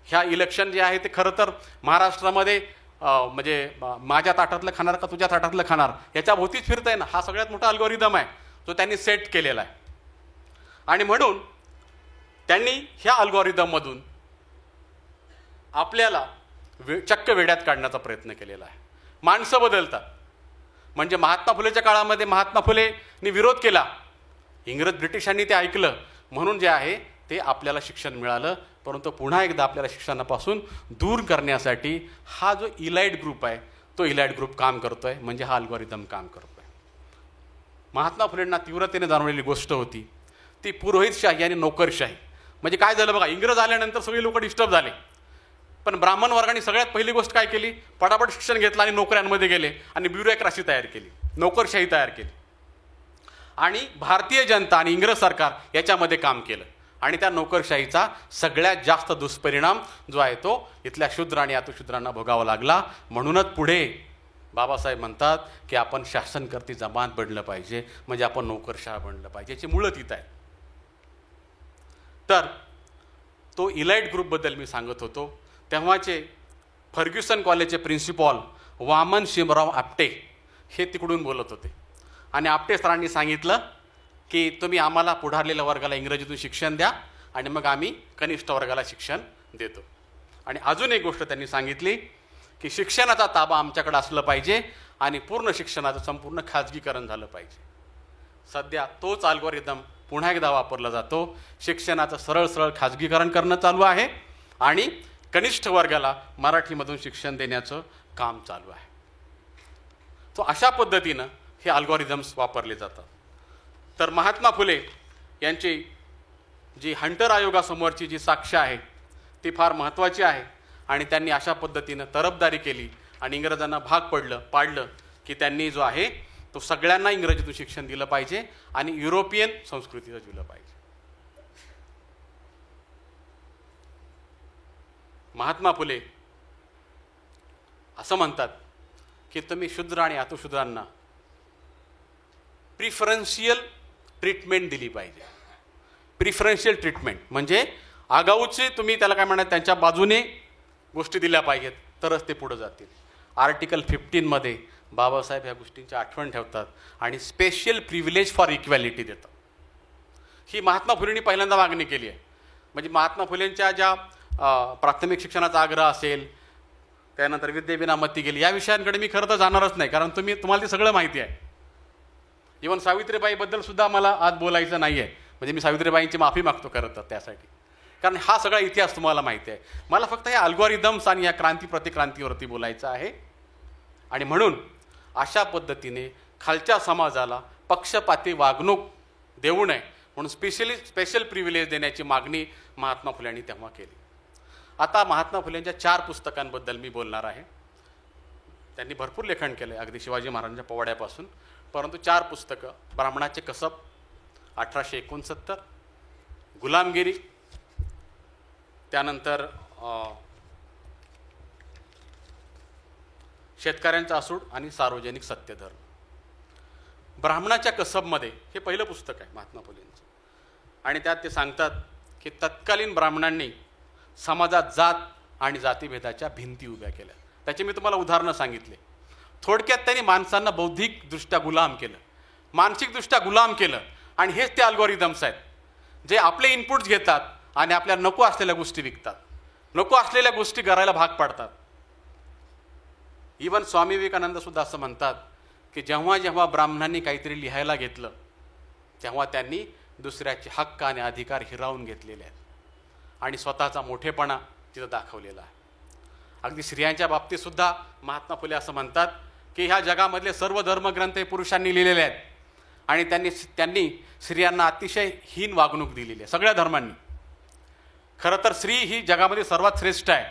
ह्या इलेक्शन जे आहे ते खरं तर महाराष्ट्रामध्ये म्हणजे माझ्या ताटातलं खाणार का तुझ्या ताटातलं खाणार याच्या भोवतीच फिरत आहे ना. हा सगळ्यात मोठा अल्गोरिदम आहे जो त्यांनी सेट केलेला आहे. आणि म्हणून त्यांनी ह्या अल्गोरिदममधून आपल्याला चक्क वेड्यात काढण्याचा प्रयत्न केलेला आहे. माणसं बदलतात. म्हणजे महात्मा फुलेच्या काळामध्ये महात्मा फुलेंनी विरोध केला, इंग्रज ब्रिटिशांनी ते ऐकलं, म्हणून जे आहे ते आपल्याला शिक्षण मिळालं. परंतु पुन्हा एकदा आपल्याला शिक्षणापासून दूर करण्यासाठी हा जो इलाइट ग्रुप आहे तो इलाइट ग्रुप काम करतोय. म्हणजे हा अल्गोरिदम काम करतोय. महात्मा फुलेंना तीव्रतेने जाणवलेली गोष्ट होती ती पुरोहितशाही आणि नोकरशाही. म्हणजे काय झालं बघा, इंग्रज आल्यानंतर सगळे लोक डिस्टर्ब झाले, पण ब्राह्मण वर्गाने सगळ्यात पहिली गोष्ट काय केली, पटापट शिक्षण घेतलं आणि नोकऱ्यांमध्ये गेले आणि ब्युरोक्रॅसी तयार केली, नोकरशाही तयार केली. आणि भारतीय जनता आणि इंग्रज सरकार याच्यामध्ये काम केलं आणि त्या नोकरशाहीचा सगळ्यात जास्त दुष्परिणाम जो आहे तो इथल्या शूद्र आणि अतिशूद्रांना भोगावा लागला. म्हणूनच पुढे बाबासाहेब म्हणतात की आपण शासनकर्ती जमात बनलं पाहिजे, म्हणजे आपण नोकरशाह बनलं पाहिजे. याची मुळं तिथं आहे. तर तो इलाइट ग्रुपबद्दल मी सांगत होतो. तेव्हाचे फर्ग्युसन कॉलेजचे प्रिन्सिपॉल वामन शिमराव आपटे हे तिकडून बोलत होते आणि आपटे सरांनी सांगितलं की तुम्ही आम्हाला पुढारलेल्या वर्गाला इंग्रजीतून शिक्षण द्या आणि मग आम्ही कनिष्ठ वर्गाला शिक्षण देतो. आणि अजून एक गोष्ट त्यांनी सांगितली की शिक्षणाचा ताबा आमच्याकडे असलं पाहिजे आणि पूर्ण शिक्षणाचं संपूर्ण खाजगीकरण झालं पाहिजे. सध्या तोच अल्गोरिदम पुन्हा एकदा वापरला जातो. शिक्षणाचं सरळ सरळ खाजगीकरण करणं चालू आहे आणि कनिष्ठ वर्गाला मराठीमधून शिक्षण देण्याचं काम चालू आहे. तो अशा पद्धतीनं हे अल्गोरिदम्स वापरले जातात. तर महात्मा फुले यांची जी हंटर आयोगासमोरची जी साक्ष आहे ती फार महत्त्वाची आहे आणि त्यांनी अशा पद्धतीनं तरफदारी केली आणि इंग्रजांना भाग पाडलं की त्यांनी जो आहे तो सगळ्यांना इंग्रजीतून शिक्षण दिलं पाहिजे आणि युरोपियन संस्कृतीचं दिलं पाहिजे. महात्मा फुले असं म्हणतात की तुम्ही शूद्र आणि अतिशूद्रांना प्रिफरन्शियल ट्रीटमेंट दिली पाहिजे. प्रिफरन्शियल ट्रीटमेंट म्हणजे आगाऊचे तुम्ही त्याला काय म्हणतात त्यांच्या बाजूने गोष्टी दिल्या पाहिजेत तरच ते पुढे जातील. आर्टिकल 15 मध्ये बाबासाहेब ह्या गोष्टींची आठवण ठेवतात आणि स्पेशल प्रिव्हिलेज फॉर इक्वॅलिटी देतात. ही महात्मा फुलेंनी पहिल्यांदा मागणी केली आहे. म्हणजे महात्मा फुलेंच्या ज्या प्राथमिक शिक्षणाचा आग्रह असेल, त्यानंतर विद्येविना मती गेली या विषयांकडे मी खरं तर जाणारच नाही, कारण तुम्हाला ते सगळं माहिती आहे. इव्हन सावित्रीबाईबद्दल सुद्धा मला आज बोलायचं नाही आहे. म्हणजे मी सावित्रीबाईंची माफी मागतो खरं तर त्यासाठी, कारण हा सगळा इतिहास तुम्हाला माहिती आहे. मला फक्त या अल्गोरिदम्स आणि या क्रांती प्रतिक्रांतीवरती बोलायचं आहे. आणि म्हणून अशा पद्धतीने खालच्या समाजाला पक्षपाती वागणूक देऊ नये म्हणून स्पेशल प्रिव्हिलेज देण्याची मागणी महात्मा फुल्यांनी तेव्हा केली. आता महात्मा फुलेंच्या 4 पुस्तकांबद्दल मी बोलणार आहे. त्यांनी भरपूर लेखन केलं आहे, अगदी शिवाजी महाराजांच्या पोवाड्यापासून. परंतु 4 पुस्तकं: ब्राह्मणाचे कसब 1869, गुलामगिरी, त्यानंतर शेतकऱ्यांचा असूड आणि सार्वजनिक सत्यधर्म. ब्राह्मणाच्या कसबमध्ये हे पहिलं पुस्तक आहे महात्मा फुलेंचं. आणि त्यात ते सांगतात की तत्कालीन ब्राह्मणांनी समाजात जात आणि जातीभेदाच्या भिंती उभ्या केल्या. त्याचे मी तुम्हाला उदाहरणं सांगितले. थोडक्यात त्यांनी माणसांना बौद्धिकदृष्ट्या गुलाम केलं, मानसिकदृष्ट्या गुलाम केलं. आणि हेच ते अल्गोरिदम्स आहेत जे आपले इनपुट्स घेतात आणि आपल्याला नको असलेल्या गोष्टी विकतात, नको असलेल्या गोष्टी करायला भाग पाडतात. इवन स्वामी विवेकानंद सुद्धा असं म्हणतात की जेव्हा जेव्हा ब्राह्मणांनी काहीतरी लिहायला घेतलं तेव्हा त्यांनी दुसऱ्याचे हक्क आणि अधिकार हिरावून घेतलेले आहेत आणि स्वतःचा मोठेपणा तिथं दाखवलेला आहे. अगदी स्त्रियांच्या बाबतीत सुद्धा महात्मा फुले असं म्हणतात की ह्या जगामधले सर्व धर्मग्रंथ हे पुरुषांनी लिहिलेले आहेत आणि त्यांनी स्त्रियांना अतिशय हीन वागणूक दिलेली आहे सगळ्या धर्मांनी. खरं तर स्त्री ही जगामध्ये सर्वात श्रेष्ठ आहे,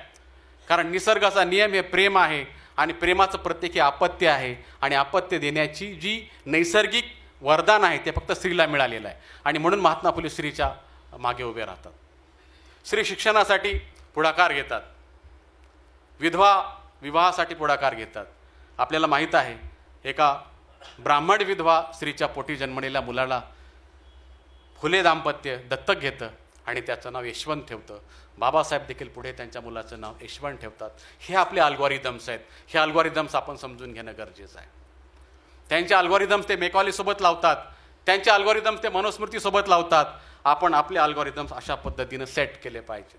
कारण निसर्गाचा नियम हे प्रेम आहे आणि प्रेमाचं प्रत्येक हे अपत्य आहे आणि अपत्य देण्याची जी नैसर्गिक वरदान आहे ते फक्त स्त्रीला मिळालेलं आहे. आणि म्हणून महात्मा फुले स्त्रीच्या मागे उभे राहतात. स्त्री शिक्षणासाठी पुढाकार घेतात, विधवा विवाहासाठी पुढाकार घेतात. आपल्याला माहीत आहे एका ब्राह्मण विधवा स्त्रीच्या पोटी जन्मलेल्या मुलाला फुले दाम्पत्य दत्तक घेतं आणि त्याचं नाव यशवंत ठेवतं. बाबासाहेब देखील पुढे त्यांच्या मुलाचं नाव यशवंत ठेवतात. हे आपले अल्गोरिदम्स आहेत. हे अल्गोरिदम्स आपण समजून घेणं गरजेचं आहे. त्यांचे अल्गोरिदम्स ते मेकॉलीसोबत लावतात, त्यांचे अल्गोरिदम्स ते मनुस्मृतीसोबत लावतात. आपण आपले अल्गोरिदम्स अशा पद्धतीनं सेट केले पाहिजे.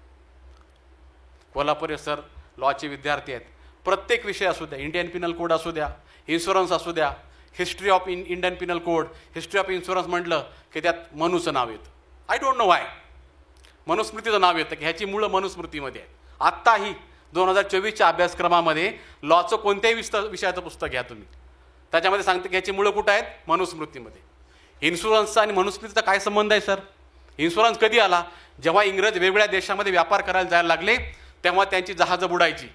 कोल्हापुरे सर लॉचे विद्यार्थी आहेत. प्रत्येक विषय असू द्या, इंडियन पिनल कोड असू द्या, इन्शुरन्स असू द्या, history of Indian penal code, history of insurance म्हटलं की त्यात मनुचं नाव येतं. I don't know why. मनुस्मृतीचं नाव येतं की ह्याची मुळं मनुस्मृतीमध्ये आहेत. आत्ताही 2024च्या अभ्यासक्रमामध्ये लॉचं कोणत्याही विषयाचं पुस्तक घ्या तुम्ही, त्याच्यामध्ये सांगते की ह्याची मुळं कुठं आहेत? मनुस्मृतीमध्ये. इन्शुरन्सचा आणि मनुस्मृतीचा काय संबंध आहे सर? इन्शुरन्स कधी आला? जेव्हा इंग्रज वेगवेगळ्या देशामध्ये व्यापार करायला जायला लागले तेव्हा त्यांची जहाजं बुडायची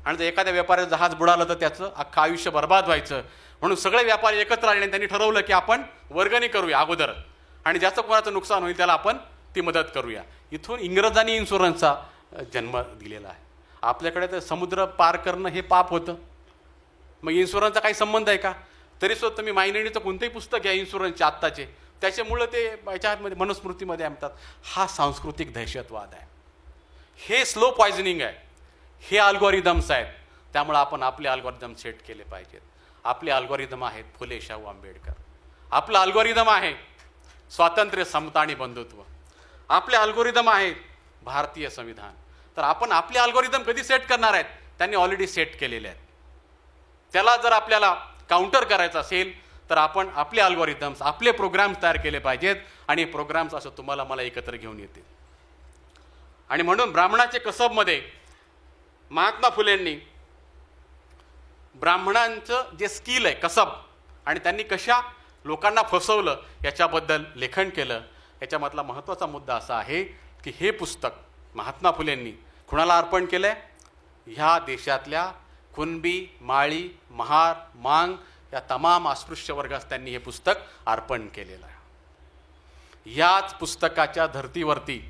आणि जर एखाद्या व्यापाऱ्याचं जहाज बुडालं तर त्याचं अख्खं आयुष्य बर्बाद व्हायचं. म्हणून सगळे व्यापारी एकत्र आले आणि त्यांनी ठरवलं की आपण वर्गणी करूया अगोदर आणि ज्याचं कोणाचं नुकसान होईल त्याला आपण ती मदत करूया. इथून इंग्रजांनी इन्शुरन्सचा जन्म दिलेला आहे. आपल्याकडे तर समुद्र पार करणं हे पाप होतं, मग इन्शुरन्सचा काही संबंध आहे का? तरीसुद्धा तुम्ही मायनिणीचं कोणतंही पुस्तक घ्या इन्शुरन्सचे आत्ताचे, त्याच्यामुळं ते याच्यामध्ये मनुस्मृतीमध्ये आणतात. हा सांस्कृतिक दहशतवाद आहे, हे स्लो पॉयझनिंग आहे, हे अल्गोरिदम्स आहेत. त्यामुळं आपण आपले अल्गोरिदम सेट केले पाहिजेत. आपले अल्गोरिदम आहेत फुले शाहू आंबेडकर. आपलं अल्गोरिदम आहे स्वातंत्र्य, समता आणि बंधुत्व. आपले अल्गोरिदम आहे भारतीय संविधान. तर आपण आपले अल्गोरिदम कधी सेट करणार आहेत? त्यांनी ऑलरेडी सेट केलेले आहेत. त्याला जर आपल्याला काउंटर करायचं असेल तर आपण आपले अल्गोरिदम्स, आपले प्रोग्राम्स तयार केले पाहिजेत आणि प्रोग्राम्स असं तुम्हाला मला एकत्र घेऊन येतील. आणि म्हणून ब्राह्मणाचे कसबमध्ये महात्मा फुलेंनी ब्राह्मणांचं जे स्किल आहे कसब आणि त्यांनी कशा लोकांना फसवलं याच्याबद्दल लेखन केलं. याच्यामधला महत्त्वाचा मुद्दा असा आहे की हे पुस्तक महात्मा फुलेंनी कुणाला अर्पण केलं आहे? ह्या देशातल्या कुणबी, माळी, महार, मांग या तमाम अस्पृश्य वर्गास त्यांनी हे पुस्तक अर्पण केलेलं आहे. याच पुस्तकाच्या धर्तीवरती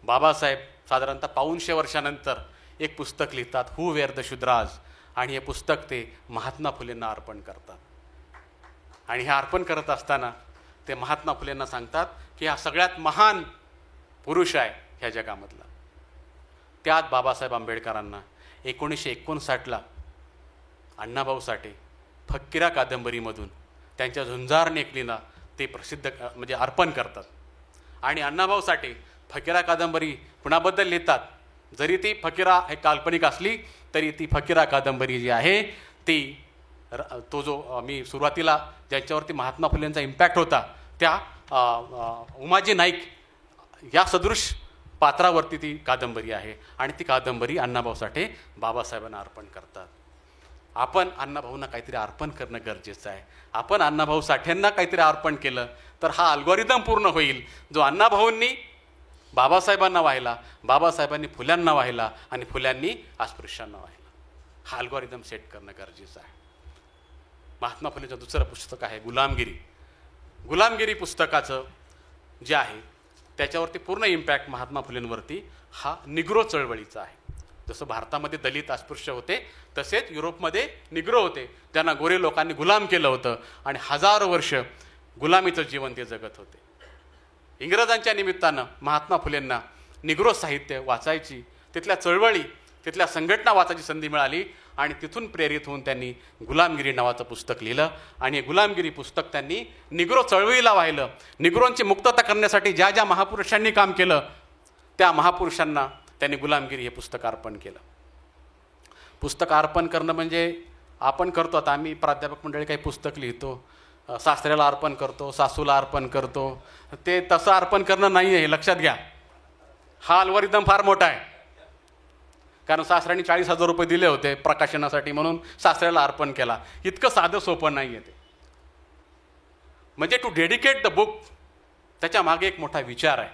बाबासाहेब साधारणतः 250 वर्षानंतर एक पुस्तक लिहितात, हू वेअर द शूद्राज, आणि हे पुस्तक ते महात्मा फुलेंना अर्पण करतात. आणि हे अर्पण करत असताना ते महात्मा फुलेंना सांगतात की हा सगळ्यात महान पुरुष आहे ह्या जगामधला. त्यात बाबासाहेब आंबेडकरांना 1959ला अण्णाभाऊ साठे फकीरा कादंबरीमधून त्यांच्या झुंजार नेकलीला ते प्रसिद्ध म्हणजे अर्पण करतात. आणि अण्णाभाऊ साठे फकीरा कादंबरी कुणाबद्दल लिहितात? जरी ती फकीरा हे काल्पनिक असली तरी ती फकीरा कादंबरी जी आहे ती तो जो मी सुरुवातीला ज्यांच्यावरती महात्मा फुलेंचा इम्पॅक्ट होता त्या उमाजी नाईक या सदृश पात्रावरती ती कादंबरी आहे आणि ती कादंबरी अण्णाभाऊ साठे बाबासाहेबांना अर्पण करतात. आपण अण्णाभाऊंना काहीतरी अर्पण करणं गरजेचं आहे. आपण अण्णाभाऊ साठेंना काहीतरी अर्पण केलं तर हा अल्गोरिदम पूर्ण होईल जो अण्णाभाऊंनी बाबासाहेबांना वाहिला, बाबासाहेबांनी फुल्यांना वाहिला आणि फुल्यांनी अस्पृश्यांना वाहिला. हा अल्गोरिदम सेट करणं गरजेचं आहे. महात्मा फुलेंचं दुसरं पुस्तक आहे गुलामगिरी. गुलामगिरी पुस्तकाचं जे आहे त्याच्यावरती पूर्ण इम्पॅक्ट महात्मा फुलेंवरती हा निग्रो चळवळीचा आहे. जसं भारतामध्ये दलित अस्पृश्य होते तसेच युरोपमध्ये निग्रो होते, त्यांना गोरे लोकांनी गुलाम केलं होतं आणि हजारो वर्ष गुलामीचं जीवन ते जगत होते. इंग्रजांच्या निमित्तानं महात्मा फुलेंना निग्रो साहित्य वाचायची, तिथल्या चळवळी, तिथल्या संघटना वाचायची संधी मिळाली आणि तिथून प्रेरित होऊन त्यांनी गुलामगिरी नावाचं पुस्तक लिहिलं आणि गुलामगिरी पुस्तक त्यांनी निग्रो चळवळीला वाहिलं. निग्रोंची मुक्तता करण्यासाठी ज्या ज्या महापुरुषांनी काम केलं त्या महापुरुषांना त्यांनी गुलामगिरी हे पुस्तक अर्पण केलं. पुस्तक अर्पण करणं म्हणजे आपण करतो. आता आम्ही प्राध्यापक मंडळी काही पुस्तक लिहितो, सासऱ्याला अर्पण करतो, सासूला अर्पण करतो, ते तसं अर्पण करणं नाही आहे, लक्षात घ्या. हा अल्गोरिदम फार मोठा आहे. कारण सासऱ्यांनी 40,000 रुपये दिले होते प्रकाशनासाठी म्हणून सासऱ्याला अर्पण केला. इतकं साधं सोपं नाही आहे ते. म्हणजे टू डेडिकेट द बुक त्याच्या मागे एक मोठा विचार आहे.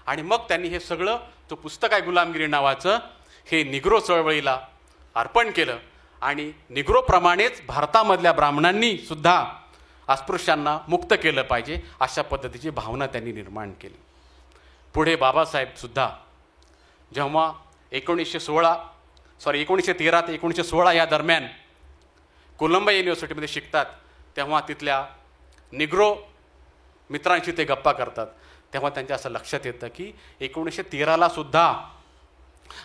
आणि मग त्यांनी हे सगळं जो पुस्तक आहे गुलामगिरी नावाचं हे निग्रो चळवळीला अर्पण केलं आणि निग्रोप्रमाणेच भारतामधल्या ब्राह्मणांनी सुद्धा अस्पृश्यांना मुक्त केलं पाहिजे अशा पद्धतीची भावना त्यांनी निर्माण केली. पुढे बाबासाहेब सुद्धा जेव्हा 1913 ते 1916 या दरम्यान कोलंबा युनिव्हर्सिटीमध्ये शिकतात तेव्हा तिथल्या निग्रो मित्रांशी ते गप्पा करतात. तेव्हा त्यांच्या असं लक्षात येतं की 1913ला सुद्धा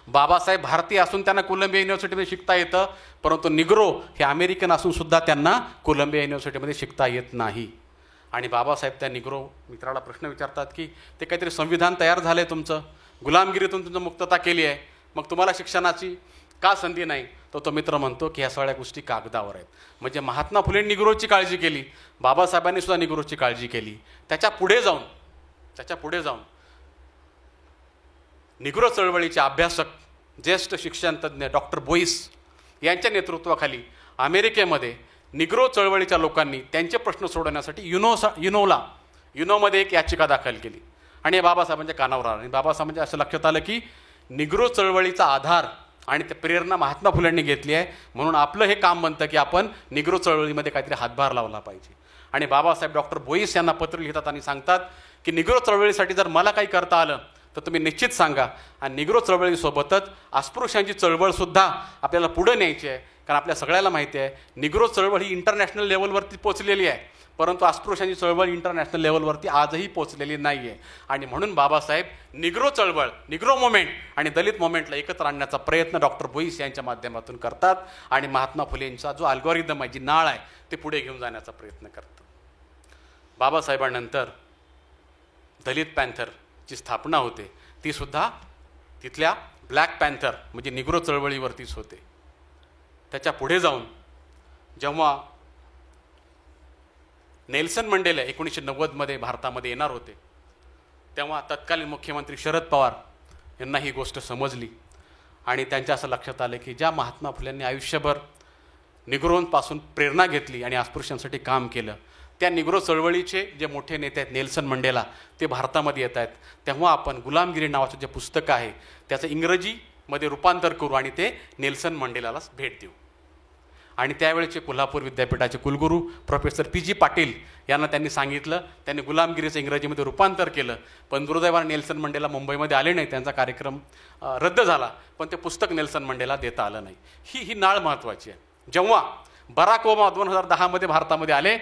बाबासाहेब भारतीय असून त्यांना कोलंबिया युनिव्हर्सिटीमध्ये शिकता येतं, परंतु निग्रो हे अमेरिकन असून सुद्धा त्यांना कोलंबिया युनिव्हर्सिटीमध्ये शिकता येत नाही. आणि बाबासाहेब त्या निग्रो मित्राला प्रश्न विचारतात की ते काहीतरी संविधान तयार झालं आहे तुमचं, गुलामगिरीतून तुमचं मुक्तता केली आहे, मग तुम्हाला शिक्षणाची का संधी नाही? तर तो मित्र म्हणतो की ह्या सगळ्या गोष्टी कागदावर आहेत. म्हणजे महात्मा फुलेंनी निग्रोची काळजी केली, बाबासाहेबांनी सुद्धा निग्रोची काळजी केली. त्याच्या पुढे जाऊन निग्रो चळवळीचे अभ्यासक ज्येष्ठ शिक्षणतज्ञ डॉक्टर बोईस यांच्या नेतृत्वाखाली अमेरिकेमध्ये निग्रो चळवळीच्या लोकांनी त्यांचे प्रश्न सोडवण्यासाठी युनोमध्ये एक याचिका दाखल केली आणि बाबासाहेबांच्या कानावर आला. आणि बाबासाहेबांच्या असं लक्षात आलं की निग्रो चळवळीचा आधार आणि ते प्रेरणा महात्मा फुलेंनी घेतली आहे, म्हणून आपलं हे काम बनतं की आपण निग्रो चळवळीमध्ये काहीतरी हातभार लावला पाहिजे. आणि बाबासाहेब डॉक्टर बोईस यांना पत्र लिहितात आणि सांगतात की निग्रो चळवळीसाठी जर मला काही करता आलं तर तुम्ही निश्चित सांगा. आणि निग्रो चळवळीसोबतच अस्पृश्यांची चळवळसुद्धा आपल्याला पुढे न्यायची आहे. कारण आपल्या सगळ्याला माहिती आहे निग्रो चळवळ ही इंटरनॅशनल लेवलवरती पोचलेली आहे, परंतु अस्पृश्यांची चळवळ इंटरनॅशनल लेवलवरती आजही पोचलेली नाही आहे. आणि म्हणून बाबासाहेब निग्रो चळवळ, निग्रो मोमेंट आणि दलित मोमेंटला एकत्र आणण्याचा प्रयत्न डॉक्टर बोईस यांच्या माध्यमातून करतात आणि महात्मा फुलेंचा जो अल्गोरिदम आहे, जी नाळ आहे, ते पुढे घेऊन जाण्याचा प्रयत्न करतात. बाबासाहेबांनंतर दलित पॅन्थरची स्थापना होते, ती सुद्धा तिथल्या ब्लॅक पॅन्थर म्हणजे निग्रो चळवळीवरतीच होते. त्याच्या पुढे जाऊन जेव्हा नेल्सन मंडेला 1990मध्ये भारतामध्ये येणार होते तेव्हा तत्कालीन मुख्यमंत्री शरद पवार यांना ही गोष्ट समजली आणि त्यांच्या असं लक्षात आलं की ज्या महात्मा फुलेंनी आयुष्यभर निग्रोंपासून प्रेरणा घेतली आणि अस्पृश्यांसाठी काम केलं, त्या निग्रो चळवळीचे जे मोठे नेते आहेत नेल्सन मंडेला ते भारतामध्ये येत आहेत, तेव्हा आपण गुलामगिरी नावाचं जे पुस्तक आहे त्याचं इंग्रजीमध्ये रूपांतर करू आणि ते नेल्सन मंडेलाला भेट देऊ. आणि त्यावेळेचे कोल्हापूर विद्यापीठाचे कुलगुरू प्रोफेसर पी जी पाटील यांना त्यांनी सांगितलं, त्यांनी गुलामगिरीचं इंग्रजीमध्ये रूपांतर केलं. पण दुर्दैवाने नेल्सन मंडेला मुंबईमध्ये आले नाही, त्यांचा कार्यक्रम रद्द झाला, पण ते पुस्तक नेल्सन मंडेला देता आलं नाही. ही नाळ महत्त्वाची आहे. जेव्हा बराक ओबामा 2010मध्ये भारतामध्ये आले,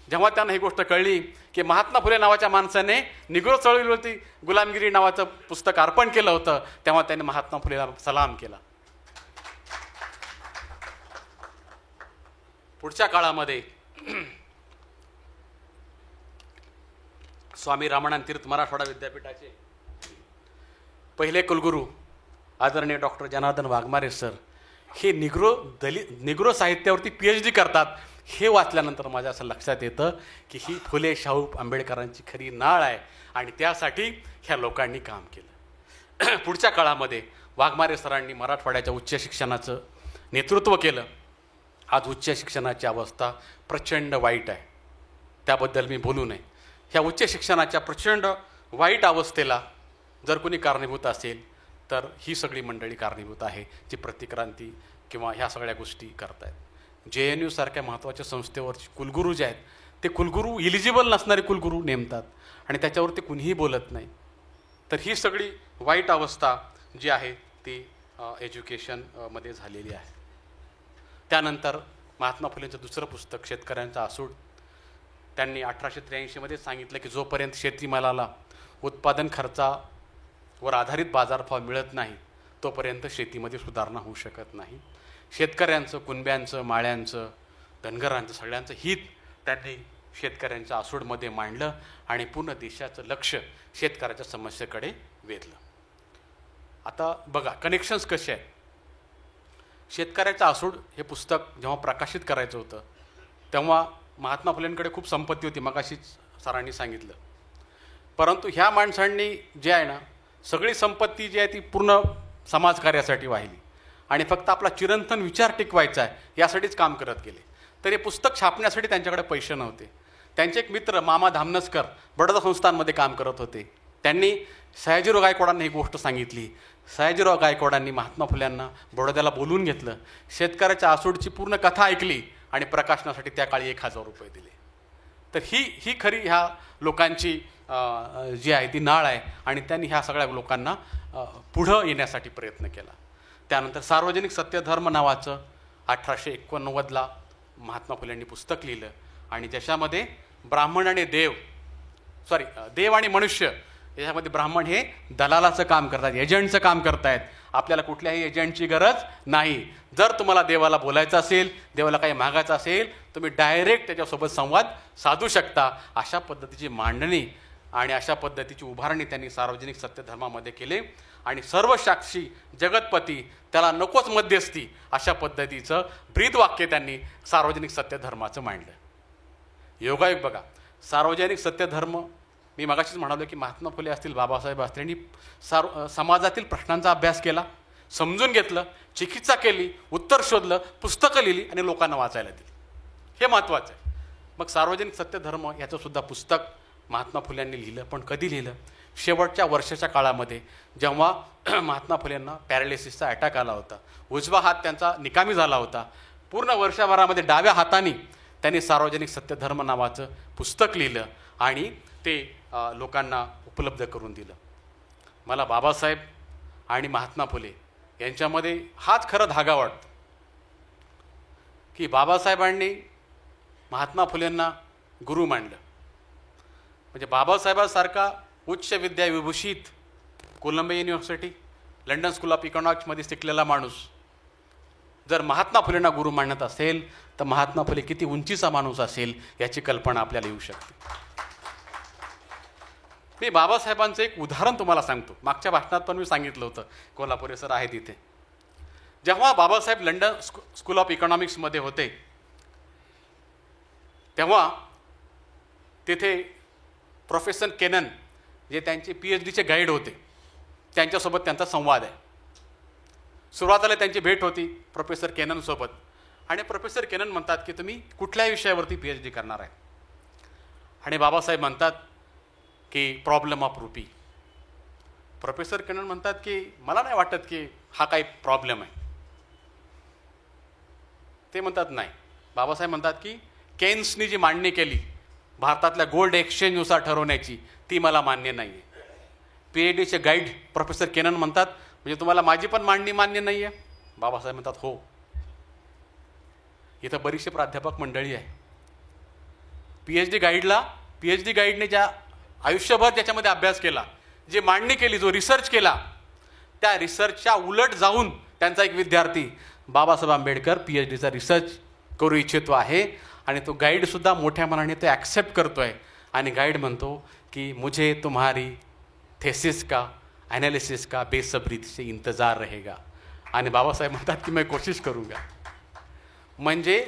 जेव्हा त्यांना ही गोष्ट कळली की महात्मा फुले नावाच्या माणसाने निग्रो चळवळीवरती गुलामगिरी नावाचं पुस्तक अर्पण केलं होतं, तेव्हा त्यांनी महात्मा फुलेला सलाम केला. पुढच्या काळामध्ये स्वामी रामानंद तीर्थ मराठवाडा विद्यापीठाचे पहिले कुलगुरू आदरणीय डॉक्टर जनार्दन वाघमारे सर हे निग्रो साहित्यावरती PhD करतात. हे वाचल्यानंतर माझ्या असं लक्षात येतं की ही फुले शाहू आंबेडकरांची खरी नाळ आहे आणि त्यासाठी ह्या लोकांनी काम केलं. पुढच्या काळामध्ये वाघमारे सरांनी मराठवाड्याच्या उच्च शिक्षणाचं नेतृत्व केलं. आज उच्च शिक्षणाची अवस्था प्रचंड वाईट आहे, त्याबद्दल मी बोलू नये. ह्या उच्च शिक्षणाच्या प्रचंड वाईट अवस्थेला जर कोणी कारणीभूत असेल तर ही सगळी मंडळी कारणीभूत आहे जी प्रतिक्रांती किंवा ह्या सगळ्या गोष्टी करतायत. JNU सारख्या महत्त्वाच्या संस्थेवरचे कुलगुरू जे आहेत ते कुलगुरू इलिजिबल नसणारे कुलगुरू नेमतात आणि त्याच्यावर ते कुणीही बोलत नाही. तर ही सगळी वाईट अवस्था जी आहे ती एज्युकेशनमध्ये झालेली आहे. त्यानंतर महात्मा फुलेंचं दुसरं पुस्तक शेतकऱ्यांचा आसूड, त्यांनी 1883मध्ये सांगितलं की जोपर्यंत शेतीमालाला उत्पादन खर्चावर आधारित बाजारभाव मिळत नाही तोपर्यंत शेतीमध्ये सुधारणा होऊ शकत नाही. शेतकऱ्यांचं, कुणब्यांचं, माळ्यांचं, धनगरांचं सगळ्यांचं हित त्यांनी शेतकऱ्यांच्या आसूडमध्ये मांडलं आणि पूर्ण देशाचं लक्ष शेतकऱ्याच्या समस्येकडे वेधलं. आता बघा कनेक्शन्स कसे आहेत. शेतकऱ्याचं आसूड हे पुस्तक जेव्हा प्रकाशित करायचं होतं तेव्हा महात्मा फुलेंकडे खूप संपत्ती होती, मगाशीच सरांनी सांगितलं. परंतु ह्या माणसांनी जे आहे ना सगळी संपत्ती जी आहे ती पूर्ण समाजकार्यासाठी वाहिली आणि फक्त आपला चिरंतन विचार टिकवायचा आहे यासाठीच काम करत गेले. तर हे पुस्तक छापण्यासाठी त्यांच्याकडे पैसे नव्हते. त्यांचे एक मित्र मामा धामनसकर बडोदा संस्थानमध्ये काम करत होते. त्यांनी सयाजीराव गायकवाडांना ही गोष्ट सांगितली. सयाजीराव गायकवाडांनी महात्मा फुल्यांना बडोद्याला बोलवून घेतलं, शेतकऱ्याच्या आसूडची पूर्ण कथा ऐकली आणि प्रकाशनासाठी त्या काळी 1000 रुपये दिले. तर ही खरी ह्या लोकांची जी आहे ती नाळ आहे आणि त्यांनी ह्या सगळ्या लोकांना पुढं येण्यासाठी प्रयत्न केला. त्यानंतर सार्वजनिक सत्यधर्म नावाचं 1889ला महात्मा फुलेंनी पुस्तक लिहिलं आणि ज्याच्यामध्ये ब्राह्मण आणि देव आणि मनुष्य याच्यामध्ये ब्राह्मण हे दलालाचं काम करतात, एजंटचं काम करतायत. आपल्याला कुठल्याही एजंटची गरज नाही. जर तुम्हाला देवाला बोलायचं असेल, देवाला काही मागायचं असेल, तुम्ही डायरेक्ट त्याच्यासोबत संवाद साधू शकता. अशा पद्धतीची मांडणी आणि अशा पद्धतीची उभारणी त्यांनी सार्वजनिक सत्यधर्मामध्ये केले आणि सर्व साक्षी जगतपती त्याला नकोच मध्यस्थी अशा पद्धतीचं ब्रीदवाक्य त्यांनी सार्वजनिक सत्यधर्माचं मांडलं. योगायोग बघा, सार्वजनिक सत्यधर्म मी मगाशीच म्हणालो की महात्मा फुले असतील, बाबासाहेब असतील यांनी समाजातील प्रश्नांचा अभ्यास केला, समजून घेतलं, चिकित्सा केली, उत्तर शोधलं, पुस्तकं लिहिली आणि लोकांना वाचायला दिली. हे महत्त्वाचं आहे. मग सार्वजनिक सत्यधर्म याचंसुद्धा पुस्तक महात्मा फुल्यांनी लिहिलं. पण कधी लिहिलं? शेवटच्या वर्षाच्या काळामध्ये जेव्हा महात्मा फुलेंना पॅरालिसिसचा अटॅक आला होता, उजवा हात त्यांचा निकामी झाला होता. पूर्ण वर्षभरामध्ये डाव्या हाताने त्यांनी सार्वजनिक सत्यधर्म नावाचं पुस्तक लिहिलं आणि ते लोकांना उपलब्ध करून दिलं. मला बाबासाहेब आणि महात्मा फुले यांच्यामध्ये हाच खरं धागा वाटतो की बाबासाहेबांनी महात्मा फुलेंना गुरु मानलं. म्हणजे बाबासाहेबांसारखा उच्च विद्याविभूषित, Columbia university, London school of इकॉनॉमिक्समध्ये शिकलेला माणूस जर महात्मा फुलेंना गुरु मानत असेल तर महात्मा फुले किती उंचीचा माणूस असेल याची कल्पना आपल्याला येऊ शकते. मी बाबासाहेबांचं एक उदाहरण तुम्हाला सांगतो. मागच्या भाषणात पण मी सांगितलं होतं, कोल्हापुरे सर आहे तिथे. जेव्हा बाबासाहेब लंडन स्कूल ऑफ इकॉनॉमिक्समध्ये होते तेव्हा तिथे प्रोफेसर केनन जे त्यांचे PhDचे गाईड होते त्यांच्यासोबत त्यांचा संवाद आहे. सुरुवातीला त्यांची भेट होती प्रोफेसर केननसोबत आणि प्रोफेसर केनन म्हणतात की तुम्ही कुठल्याही विषयावरती PhD करणार आहे? आणि बाबासाहेब म्हणतात की problem of rupee. Professor Cannan म्हणतात की मला नाही वाटत की हा काही प्रॉब्लेम आहे. ते म्हणतात नाही. बाबासाहेब म्हणतात की केन्सनी जी मांडणी केली भारतातल्या गोल्ड एक्सचेंजनुसार ठरवण्याची ती मला मान्य नाही आहे. PhDचे गाईड प्रोफेसर केनन म्हणतात म्हणजे तुम्हाला माझी पण मांडणी मान्य नाही आहे? बाबासाहेब म्हणतात हो. इथं बरीचशी प्राध्यापक मंडळी आहे. PhD गाईडने ज्या आयुष्यभर त्याच्यामध्ये अभ्यास केला, जी मांडणी केली, जो रिसर्च केला, त्या रिसर्चच्या उलट जाऊन त्यांचा एक विद्यार्थी बाबासाहेब आंबेडकर PhDचा रिसर्च करू इच्छितो आहे आणि तो गाईडसुद्धा मोठ्या मनाने ते ॲक्सेप्ट करतो आहे आणि गाईड म्हणतो की मुझे तुम्हारी थेसिस का एनालिसिस का बेसब्री से इंतजार रहेगा. आणि बाबासाहेब म्हणतात की मैं कोशिश करूंगा. म्हणजे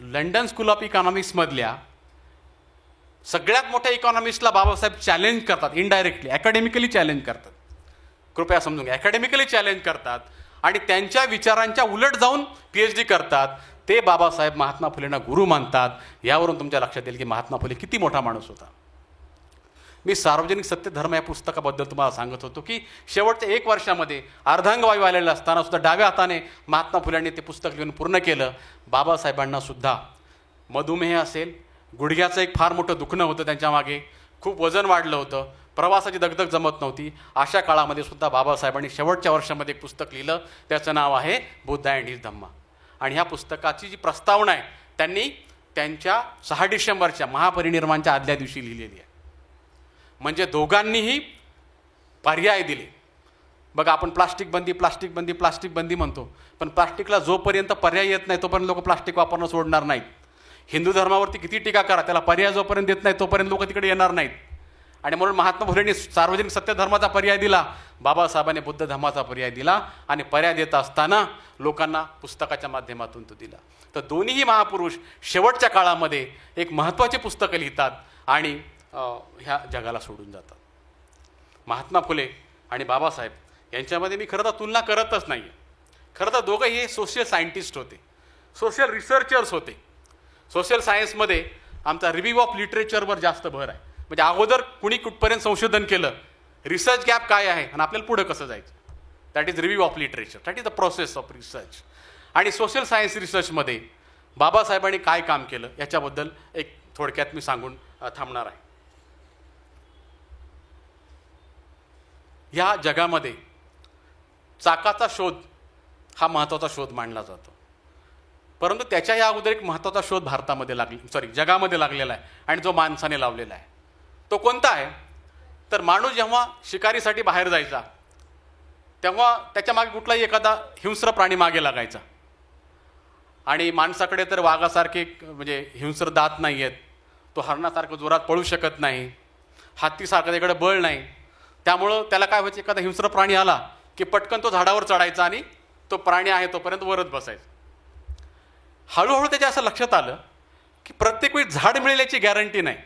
लंडन स्कूल ऑफ इकॉनॉमिक्समधल्या सगळ्यात मोठ्या इकॉनॉमिस्टला बाबासाहेब चॅलेंज करतात, इनडायरेक्टली अकॅडमिकली चॅलेंज करतात. कृपया समजून घ्या, अकॅडमिकली चॅलेंज करतात आणि त्यांच्या विचारांच्या उलट जाऊन PhD करतात, ते बाबासाहेब महात्मा फुलेंना गुरु मानतात. यावरून तुमच्या लक्षात येईल की महात्मा फुले किती मोठा माणूस होता. मी सार्वजनिक सत्य धर्म या पुस्तकाबद्दल तुम्हाला सांगत होतो की शेवटच्या 1 वर्षामध्ये अर्धांगवायू आलेला असताना सुद्धा डाव्या हाताने महात्मा फुल्यांनी ते पुस्तक लिहून पूर्ण केलं. बाबासाहेबांना सुद्धा मधुमेह असेल, गुडघ्याचं एक फार मोठं दुखणं होतं त्यांच्या मागे, खूप वजन वाढलं होतं, प्रवासाची दगदग जमत नव्हती. अशा काळामध्ये सुद्धा बाबासाहेबांनी शेवटच्या वर्षामध्ये एक पुस्तक लिहिलं, त्याचं नाव आहे बुद्धा अँड हिज धम्मा. आणि ह्या पुस्तकाची जी प्रस्तावना आहे त्यांनी त्यांच्या 6 डिसेंबरच्या महापरिनिर्वाणाच्या आदल्या दिवशी लिहिलेली आहे. म्हणजे दोघांनीही पर्याय दिले. बघा, आपण प्लास्टिक बंदी म्हणतो, पण प्लास्टिकला जोपर्यंत पर्याय येत नाही तोपर्यंत लोक प्लास्टिक वापरणं सोडणार नाहीत. हिंदू धर्मावरती किती टीका करा, त्याला पर्याय जोपर्यंत देत नाही तोपर्यंत लोक तिकडे येणार नाहीत. आणि म्हणून महात्मा फुलेंनी सार्वजनिक सत्य धर्माचा पर्याय दिला, बाबासाहेबांनी बुद्ध धर्माचा पर्याय दिला. आणि पर्याय देत असताना लोकांना पुस्तकाच्या माध्यमातून तो दिला. तर दोन्हीही महापुरुष शेवटच्या काळामध्ये एक महत्त्वाची पुस्तकं लिहितात आणि ह्या जगाला सोडून जातात. महात्मा फुले आणि बाबासाहेब यांच्यामध्ये मी खरं तर तुलना करतच नाही. खरं तर दोघं हे सोशल सायंटिस्ट होते, सोशल रिसर्चर्स होते. सोशल सायन्समध्ये आमचा रिव्ह्यू ऑफ लिटरेचरवर जास्त भर आहे. म्हणजे अगोदर कुणी कुठपर्यंत संशोधन केलं, रिसर्च गॅप काय आहे आणि आपल्याला पुढं कसं जायचं, that is review of literature, that is the process of research. आणि सोशल सायन्स रिसर्चमध्ये बाबासाहेबांनी काय काम केलं याच्याबद्दल एक थोडक्यात मी सांगून थांबणार आहे. या जगामध्ये चाकाचा शोध हा महत्त्वाचा शोध मानला जातो, परंतु त्याच्या या अगोदर एक महत्त्वाचा शोध जगामध्ये लागलेला आहे आणि जो माणसाने लावलेला आहे. तो कोणता आहे तर माणूस जेव्हा शिकारीसाठी बाहेर जायचा तेव्हा त्याच्या मागे कुठलाही एखादा हिंस्र प्राणी मागे लागायचा. आणि माणसाकडे तर वाघासारखे म्हणजे हिंस्र दात नाही आहेत, तो हरणासारखं जोरात पळू शकत नाही, हत्तीसारखं त्याकडे बळ नाही. त्यामुळं त्याला काय व्हायचं, एखादा हिंस्र प्राणी आला की पटकन तो झाडावर चढायचा आणि तो प्राणी आहे तोपर्यंत वरत बसायचा. हळूहळू त्याच्या असं लक्षात आलं की प्रत्येक वेळी झाड मिळेल याची गॅरंटी नाही,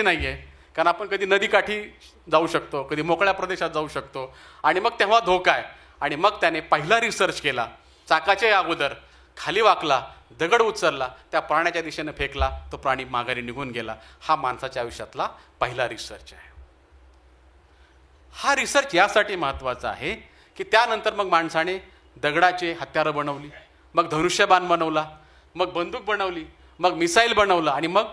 नाही आहे. कारण आपण कधी नदीकाठी जाऊ शकतो, कधी मोकळ्या प्रदेशात जाऊ शकतो आणि मग तेव्हा धोका आहे. आणि मग त्याने पहिला रिसर्च केला, चाकाच्या अगोदर खाली वाकला, दगड उचलला, त्या प्राण्याच्या दिशेनं फेकला, तो प्राणी माघारी निघून गेला. हा माणसाच्या आयुष्यातला पहिला रिसर्च आहे. हा रिसर्च यासाठी महत्त्वाचा आहे की त्यानंतर मग माणसाने दगडाचे हत्यारं बनवली, मग धनुष्यबाण बनवला, मग बंदूक बनवली, मग मिसाईल बनवला आणि मग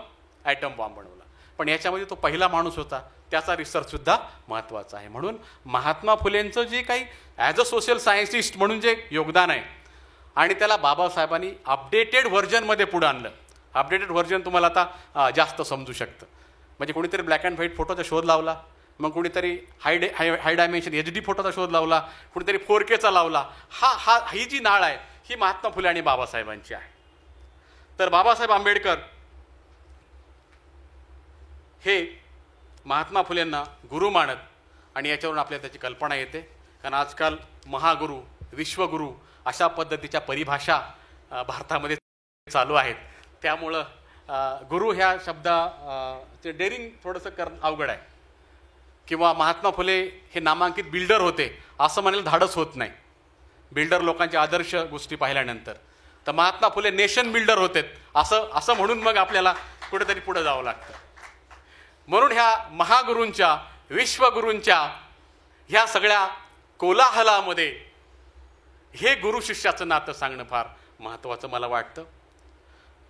ॲटम बॉम्ब बनवला. पण याच्यामध्ये तो पहिला माणूस होता, त्याचा रिसर्चसुद्धा महत्त्वाचा आहे. म्हणून महात्मा फुलेंचं जे काही ॲज अ सोशल सायन्टिस्ट म्हणून जे योगदान आहे आणि त्याला बाबासाहेबांनी अपडेटेड व्हर्जनमध्ये पुढं आणलं. अपडेटेड व्हर्जन तुम्हाला आता जास्त समजू शकतं. म्हणजे कोणीतरी ब्लॅक अँड व्हाईट फोटोचा शोध लावला, मग कोणीतरी हाय डायमेन्शन HD फोटोचा शोध लावला, कोणीतरी 4Kचा लावला. ही जी नाळ आहे ही महात्मा फुले आणि बाबासाहेबांची आहे. तर बाबासाहेब आंबेडकर हे महात्मा फुलेंना गुरु मानत आणि याच्यावरून आपल्याला त्याची कल्पना येते. कारण आजकाल महागुरू, विश्वगुरू अशा पद्धतीच्या परिभाषा भारतामध्ये चालू आहेत. त्यामुळं गुरु ह्या शब्दाचे डेअरिंग थोडंसं अवघड आहे. किंवा महात्मा फुले हे नामांकित बिल्डर होते असं म्हणायला धाडस होत नाही. बिल्डर लोकांचे आदर्श गोष्टी पाहिल्यानंतर तर महात्मा फुले नेशन बिल्डर होते असं म्हणून मग आपल्याला कुठेतरी पुढे जावं लागतं. म्हणून ह्या महागुरूंच्या, विश्वगुरूंच्या ह्या सगळ्या कोलाहलामध्ये हे गुरु शिष्याचं नातं सांगणं फार महत्त्वाचं मला वाटतं.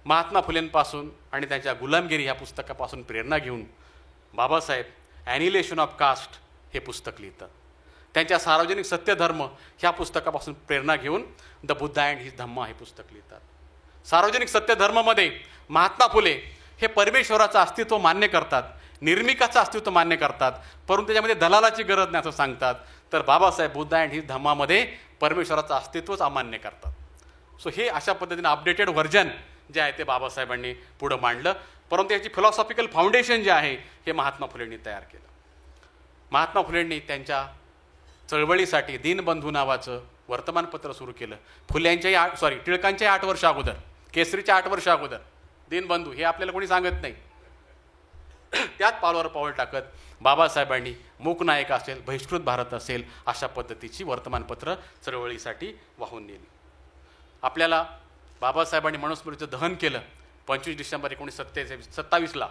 महात्मा फुलेंपासून आणि त्यांच्या गुलामगिरी ह्या पुस्तकापासून प्रेरणा घेऊन बाबासाहेब ॲनिलेशन ऑफ कास्ट हे पुस्तक लिहितात. त्यांच्या सार्वजनिक सत्यधर्म ह्या पुस्तकापासून प्रेरणा घेऊन द बुद्धा अँड हिज धम्मा हे पुस्तक लिहितात. सार्वजनिक सत्यधर्मामध्ये महात्मा फुले हे परमेश्वराचं अस्तित्व मान्य करतात, निर्मिकाचं अस्तित्व मान्य करतात, परंतु त्याच्यामध्ये दलालाची गरज नाही असं सांगतात. तर बाबासाहेब बुद्धा अँड हिज धम्मामध्ये परमेश्वराचं अस्तित्वच अमान्य करतात. सो हे अशा पद्धतीने अपडेटेड व्हर्जन जे आहे ते बाबासाहेबांनी पुढं मांडलं. परंतु याची फिलॉसॉफिकल फाउंडेशन जे आहे हे महात्मा फुलेंनी तयार केलं. महात्मा फुलेंनी त्यांच्या चळवळीसाठी दीनबंधू नावाचं वर्तमानपत्र सुरू केलं. टिळकांच्याही 8 वर्ष अगोदर, केसरीच्या 8 वर्ष अगोदर दीनबंधू हे आपल्याला कोणी सांगत नाही. त्याच पावलावर पाऊल टाकत बाबासाहेबांनी मूकनायक असेल, बहिष्कृत भारत असेल, अशा पद्धतीची वर्तमानपत्र चळवळीसाठी वाहून नेली. आपल्याला बाबासाहेबांनी मनुस्मृतीचं दहन केलं 25 डिसेंबर 1927ला,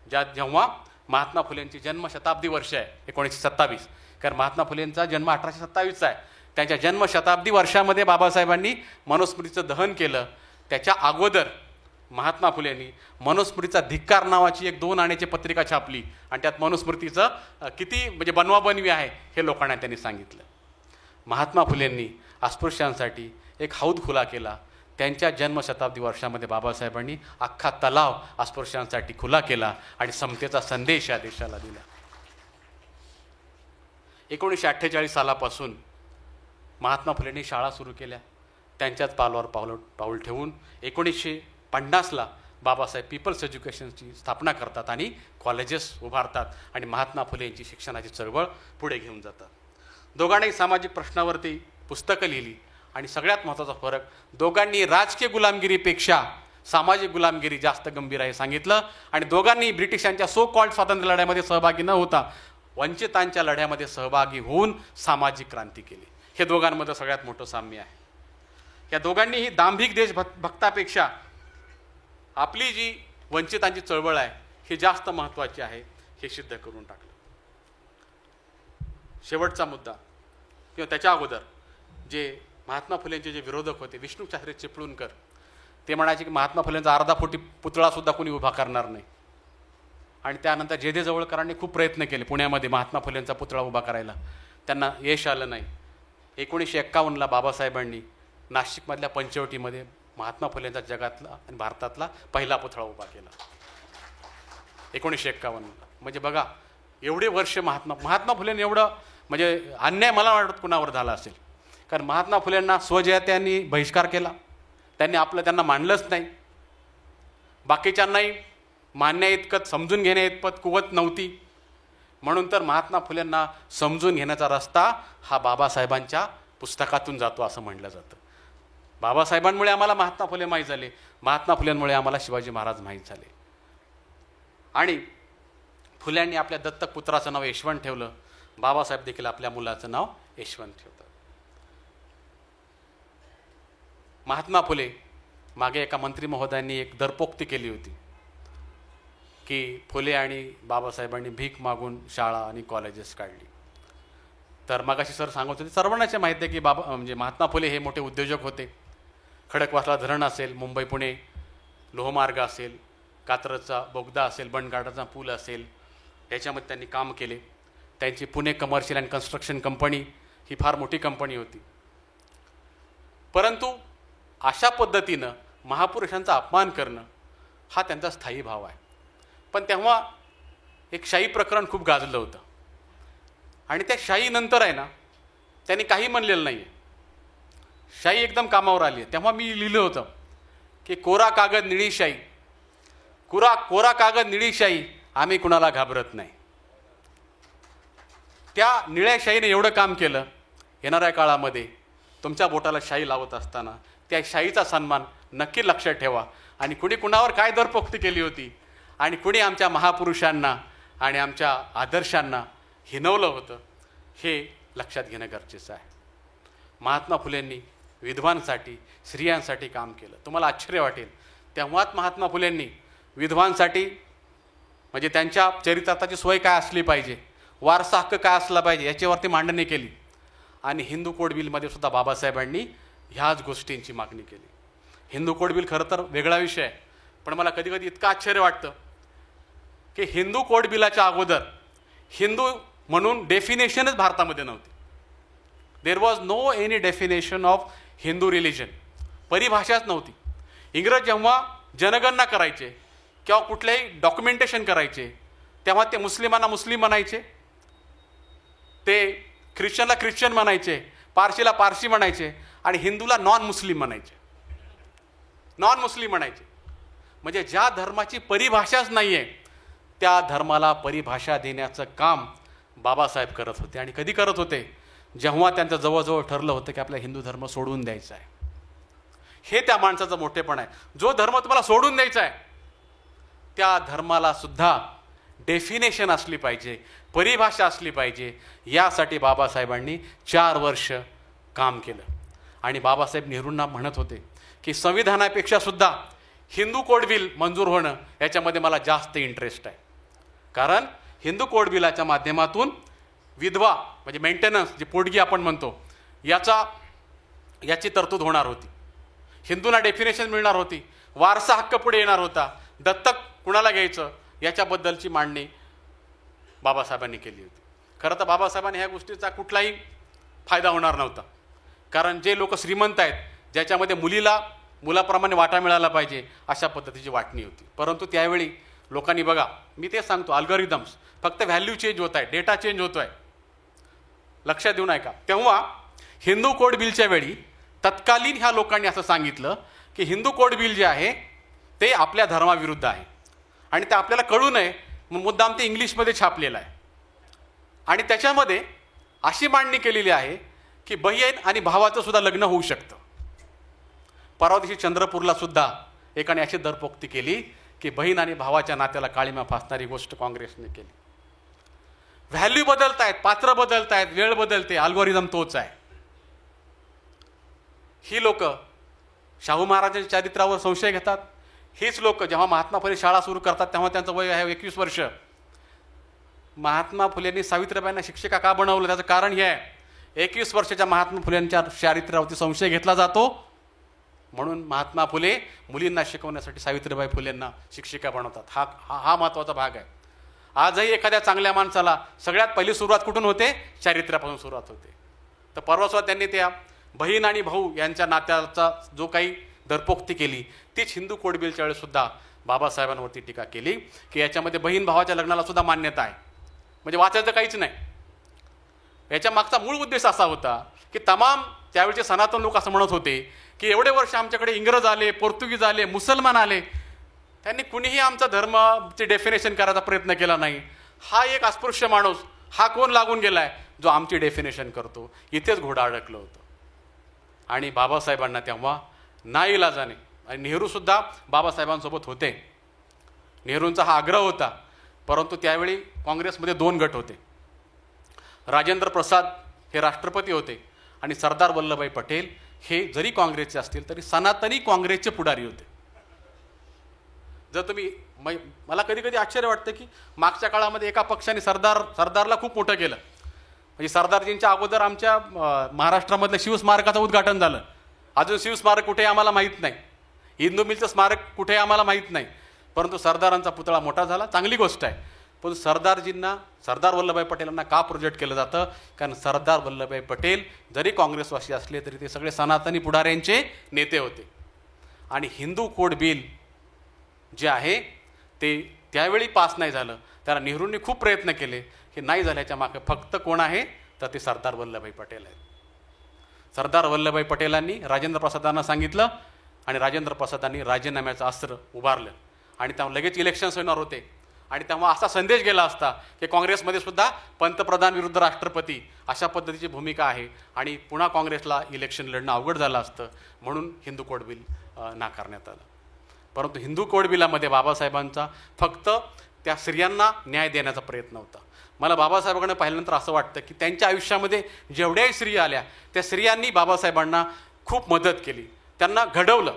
जेव्हा महात्मा फुलेंची जन्मशताब्दी वर्ष आहे 1927. कारण महात्मा फुलेंचा जन्म 1827चा आहे. त्यांच्या जन्मशताब्दी वर्षामध्ये बाबासाहेबांनी मनुस्मृतीचं दहन केलं. त्याच्या अगोदर महात्मा फुलेंनी मनुस्मृतीचा धिक्कार नावाची एक 2 आण्याची पत्रिका छापली आणि त्यात मनुस्मृतीचं किती म्हणजे बनवाबनवी आहे हे लोकांना त्यांनी सांगितलं. महात्मा फुलेंनी अस्पृश्यांसाठी एक हौद खुला केला. त्यांच्या जन्मशताब्दी वर्षामध्ये बाबासाहेबांनी अख्खा तलाव अस्पृश्यांसाठी खुला केला आणि समतेचा संदेश या देशाला दिला. 1948 सालापासून महात्मा फुलेंनी शाळा सुरू केल्या. त्यांच्याच पावलावर पाऊल ठेवून 1950ला बाबासाहेब पीपल्स एज्युकेशनची स्थापना करतात आणि कॉलेजेस उभारतात आणि महात्मा फुले यांची शिक्षणाची चळवळ पुढे घेऊन जातात. दोघांनी सामाजिक प्रश्नावरती पुस्तकं लिहिली आणि सगळ्यात महत्त्वाचा फरक, दोघांनी राजकीय गुलामगिरीपेक्षा सामाजिक गुलामगिरी जास्त गंभीर आहे सांगितलं आणि दोघांनी ब्रिटिशांच्या सो कॉल्ड स्वातंत्र्य लढ्यामध्ये सहभागी न होता वंचितांच्या लढ्यामध्ये सहभागी होऊन सामाजिक क्रांती केली. हे दोघांमध्ये सगळ्यात मोठं साम्य आहे. या दोघांनीही दांभिक देशभक्तापेक्षा आपली जी वंचितांची चळवळ आहे ही जास्त महत्त्वाची आहे हे सिद्ध करून टाकलं. शेवटचा मुद्दा किंवा त्याच्या अगोदर जे महात्मा फुलेंचे जे विरोधक होते, विष्णू शास्त्री चिपळूणकर, ते म्हणायचे की महात्मा फुलेंचा अर्धा फुटी पुतळासुद्धा कोणी उभा करणार नाही. आणि त्यानंतर जे जवळकरांनी खूप प्रयत्न केले पुण्यामध्ये महात्मा फुलेंचा पुतळा उभा करायला, त्यांना यश आलं नाही. 1951ला बाबासाहेबांनी नाशिकमधल्या पंचवटीमध्ये महात्मा फुलेंचा जगातला आणि भारतातला पहिला पुतळा उभा केला 1951ला. म्हणजे बघा, एवढे वर्ष महात्मा फुलेंनी एवढं म्हणजे अन्याय मला वाटत कुणावर झाला असेल. कारण महात्मा फुलेंना स्वजयत्यांनी बहिष्कार केला, त्यांना मानलंच नाही. बाकीच्यांनाही मान्या इतकत समजून घेण्या इतपत कुवत नव्हती. म्हणून तर महात्मा फुलेंना समजून घेण्याचा रस्ता हा बाबासाहेबांच्या पुस्तकातून जातो असं म्हटलं जातं. बाबासाहेबांमुळे आम्हाला महात्मा फुले माहीत झाले, महात्मा फुलेंमुळे आम्हाला शिवाजी महाराज माहीत झाले. आणि फुल्यांनी आपल्या दत्तक पुत्राचं नाव यशवंत ठेवलं. बाबासाहेब देखील आपल्या मुलाचं नाव यशवंत ठेवतात. महात्मा फुले मागे एका मंत्री महोदयांनी एक दरपोक्ती केली होती की फुले आणि बाबासाहेबांनी भीक मागून शाळा आणि कॉलेजेस काढली. तर मगाशी सर सांगत होते, सर्वांनाच माहिती आहे की म्हणजे महात्मा फुले हे मोठे उद्योजक होते. खडकवासला धरण असेल, मुंबई पुणे लोहमार्ग असेल, कात्रजचा बोगदा असेल, बंडघाटाचा पूल असेल, याच्यामध्ये त्यांनी काम केले. त्यांची Pune commercial and construction company ही फार मोठी कंपनी होती. परंतु अशा पद्धतीनं महापुरुषांचा अपमान करणं हा त्यांचा स्थायी भाव आहे. पण तेव्हा एक शाही प्रकरण खूप गाजलं होतं आणि त्या शाहीनंतर आहे ना, त्यांनी काही म्हणलेलं नाही आहे. शाही एकदम कामावर आली आहे. तेव्हा मी लिहिलं होतं की कोरा कागद निळी शाही, कोरा कागद निळी शाही, आम्ही कुणाला घाबरत नाही. त्या निळ्या शाहीने एवढं काम केलं. येणाऱ्या काळामध्ये तुमच्या बोटाला शाही लावत असताना त्या शाहीचा सन्मान नक्की लक्षात ठेवा. आणि कुणी कुणावर काय दरपोक्ती केली होती आणि कुणी आमच्या महापुरुषांना आणि आमच्या आदर्शांना हिनवलं होतं हे लक्षात घेणं गरजेचं आहे. महात्मा फुलेंनी विधवांसाठी, स्त्रियांसाठी काम केलं. तुम्हाला आश्चर्य वाटेल, तेव्हाच महात्मा फुलेंनी विधवांसाठी म्हणजे त्यांच्या चरितार्थाची सोय काय असली पाहिजे, वारसा हक्क काय असला पाहिजे याच्यावरती मांडणी केली. आणि हिंदू कोड बिलमध्ये सुद्धा बाबासाहेबांनी ह्याच गोष्टींची मागणी केली. हिंदू कोड बिल खरं तर वेगळा विषय आहे, पण मला कधी कधी इतकं आश्चर्य वाटतं की हिंदू कोड बिलाच्या अगोदर हिंदू म्हणून डेफिनेशनच भारतामध्ये नव्हती. There was no any definition of Hindu religion, परिभाषाच नव्हती. इंग्रज जेव्हा जनगणना करायचे किंवा कुठल्याही डॉक्युमेंटेशन करायचे तेव्हा ते मुस्लिमांना मुस्लिम म्हणायचे, ते ख्रिश्चनला ख्रिश्चन म्हणायचे, पारशीला पारशी म्हणायचे आणि हिंदूला नॉन मुस्लिम म्हणायचे. म्हणजे ज्या धर्माची परिभाषाच नाही आहे त्या धर्माला परिभाषा देण्याचं काम बाबासाहेब करत होते. आणि कधी करत होते, जेव्हा त्यांचं जवळजवळ ठरलं होतं की आपला हिंदू धर्म सोडून द्यायचा आहे. हे त्या माणसाचं मोठेपण आहे. जो धर्म तुम्हाला सोडून द्यायचा आहे त्या धर्माला सुद्धा डेफिनेशन असली पाहिजे, परिभाषा असली पाहिजे. यासाठी बाबासाहेबांनी 4 वर्ष काम केलं. आणि बाबासाहेब नेहरूंना म्हणत होते की संविधानापेक्षा सुद्धा हिंदू कोड बिल मंजूर होणं याच्यामध्ये मला जास्त इंटरेस्ट आहे. कारण हिंदू कोड बिलाच्या माध्यमातून विधवा म्हणजे मेंटेनन्स, जी पोटगी आपण म्हणतो, याची तरतूद होणार होती. हिंदूंना डेफिनेशन मिळणार होती. वारसा हक्क पुढे येणार होता. दत्तक कुणाला घ्यायचं याच्याबद्दलची मांडणी बाबासाहेबांनी केली होती. खरं तर बाबासाहेबांनी ह्या गोष्टीचा कुठलाही फायदा होणार नव्हता. कारण जे लोक श्रीमंत आहेत, ज्याच्यामध्ये मुलाप्रमाणे वाटा मिळाला पाहिजे अशा पद्धतीची वाटणी होती. परंतु त्यावेळी लोकांनी, बघा मी ते सांगतो, अल्गोरिदम्स, फक्त व्हॅल्यू चेंज होत आहे, डेटा चेंज होतो आहे, लक्षात देऊन ऐका. तेव्हा हिंदू कोड बिलच्या वेळी तत्कालीन ह्या लोकांनी असं सांगितलं की हिंदू कोड बिल जे आहे ते आपल्या धर्माविरुद्ध आहे. आणि ते आपल्याला कळू नये म्हणून मुद्दाम ते इंग्लिशमध्ये छापलेलं आहे. आणि त्याच्यामध्ये अशी मांडणी केलेली आहे की बहीण आणि भावाचं सुद्धा लग्न होऊ शकतं. परवा दिवशी चंद्रपूरला सुद्धा एकाने अशी दरपोक्ती केली की बहीण आणि भावाच्या नात्याला काळीमा फासणारी गोष्ट काँग्रेसने केली. व्हॅल्यू बदलतायत, पात्र बदलतायत, वेळ बदलते, अल्गोरिदम तोच आहे. ही लोक शाहू महाराजांच्या चारित्र्यावर संशय घेतात. हीच लोक जेव्हा महात्मा फुले शाळा सुरू करतात तेव्हा त्यांचं वय आहे 21 वर्ष. महात्मा फुलेंनी सावित्रीबाईंना शिक्षिका का बनवलं त्याचं कारण हे आहे, 21 वर्षाच्या महात्मा फुलेंच्या चारित्र्यावरती संशय घेतला जातो म्हणून महात्मा फुले मुलींना शिकवण्यासाठी सावित्रीबाई फुलेंना शिक्षिका बनवतात. हा महत्त्वाचा भाग आहे. आजही एखाद्या चांगल्या माणसाला सगळ्यात पहिली सुरुवात कुठून होते? चारित्र्यापासून सुरुवात होते. तर परवा सुद्धा त्यांनी त्या बहीण आणि भाऊ यांच्या नात्याचा जो काही दरपोक्ती केली तीच हिंदू कोड बिलच्या वेळेस सुद्धा बाबासाहेबांवरती टीका केली की याच्यामध्ये बहीण भावाच्या लग्नाला सुद्धा मान्यता आहे. म्हणजे वाचायचं काहीच नाही. याच्या मागचा मूळ उद्देश असा होता की तमाम त्यावेळचे सनातन लोक असं म्हणत होते की एवढे वर्ष आमच्याकडे इंग्रज आले, पोर्तुगीज आले, मुसलमान आले, त्यांनी कुणीही आमचा धर्मचे डेफिनेशन करायचा प्रयत्न केला नाही. हा एक अस्पृश्य माणूस, हा कोण लागून गेलाय जो आमची डेफिनेशन करतो. इथेच घोडा अडकलं होतं. आणि बाबासाहेबांना तेव्हा नाईलाजाने, आणि नेहरूसुद्धा बाबासाहेबांसोबत होते, नेहरूंचा हा आग्रह होता. परंतु त्यावेळी काँग्रेसमध्ये 2 गट होते. राजेंद्र प्रसाद हे राष्ट्रपती होते आणि सरदार वल्लभभाई पटेल हे जरी काँग्रेसचे असतील तरी सनातनी काँग्रेसचे पुढारी होते. जर तुम्ही, मला कधी कधी आश्चर्य वाटतं की मागच्या काळामध्ये एका पक्षाने सरदारला खूप मोठं केलं. म्हणजे सरदारजींच्या अगोदर आमच्या महाराष्ट्रामधलं शिवस्मारकाचं उद्घाटन झालं. अजून शिवस्मारक कुठे आम्हाला माहीत नाही, हिंदू मिलचं स्मारक कुठे आम्हाला माहीत नाही. परंतु सरदारांचा पुतळा मोठा झाला, चांगली गोष्ट आहे. पण सरदार वल्लभभाई पटेलांना का प्रोजेक्ट केलं जातं? कारण सरदार वल्लभभाई पटेल जरी काँग्रेसवासी असले तरी ते सगळे सनातनी पुढाऱ्यांचे नेते होते. आणि हिंदू कोड बिल जे आहे ते त्यावेळी पास नाही झालं. त्याला नेहरूंनी खूप प्रयत्न केले. हे नाही झाल्याच्या मागे फक्त कोण आहे तर ते सरदार वल्लभभाई पटेल आहेत. सरदार वल्लभभाई पटेलांनी राजेंद्र प्रसादांना सांगितलं आणि राजेंद्र प्रसादांनी राजीनाम्याचं अस्त्र उभारलं आणि तेव्हा लगेच इलेक्शन्स होणार होते. आणि तेव्हा असा संदेश गेला असता की काँग्रेसमध्ये सुद्धा पंतप्रधान विरुद्ध राष्ट्रपती अशा पद्धतीची भूमिका आहे आणि पुन्हा काँग्रेसला इलेक्शन लढणं अवघड झालं असतं. म्हणून हिंदू कोड बिल नाकारण्यात आलं. परंतु हिंदू कोड बिलामध्ये बाबासाहेबांचा फक्त त्या स्त्रियांना न्याय देण्याचा प्रयत्न होता. मला बाबासाहेबांकडे पाहिल्यानंतर असं वाटतं की त्यांच्या आयुष्यामध्ये जेवढ्याही स्त्रिया आल्या त्या स्त्रियांनी बाबासाहेबांना खूप मदत केली, त्यांना घडवलं.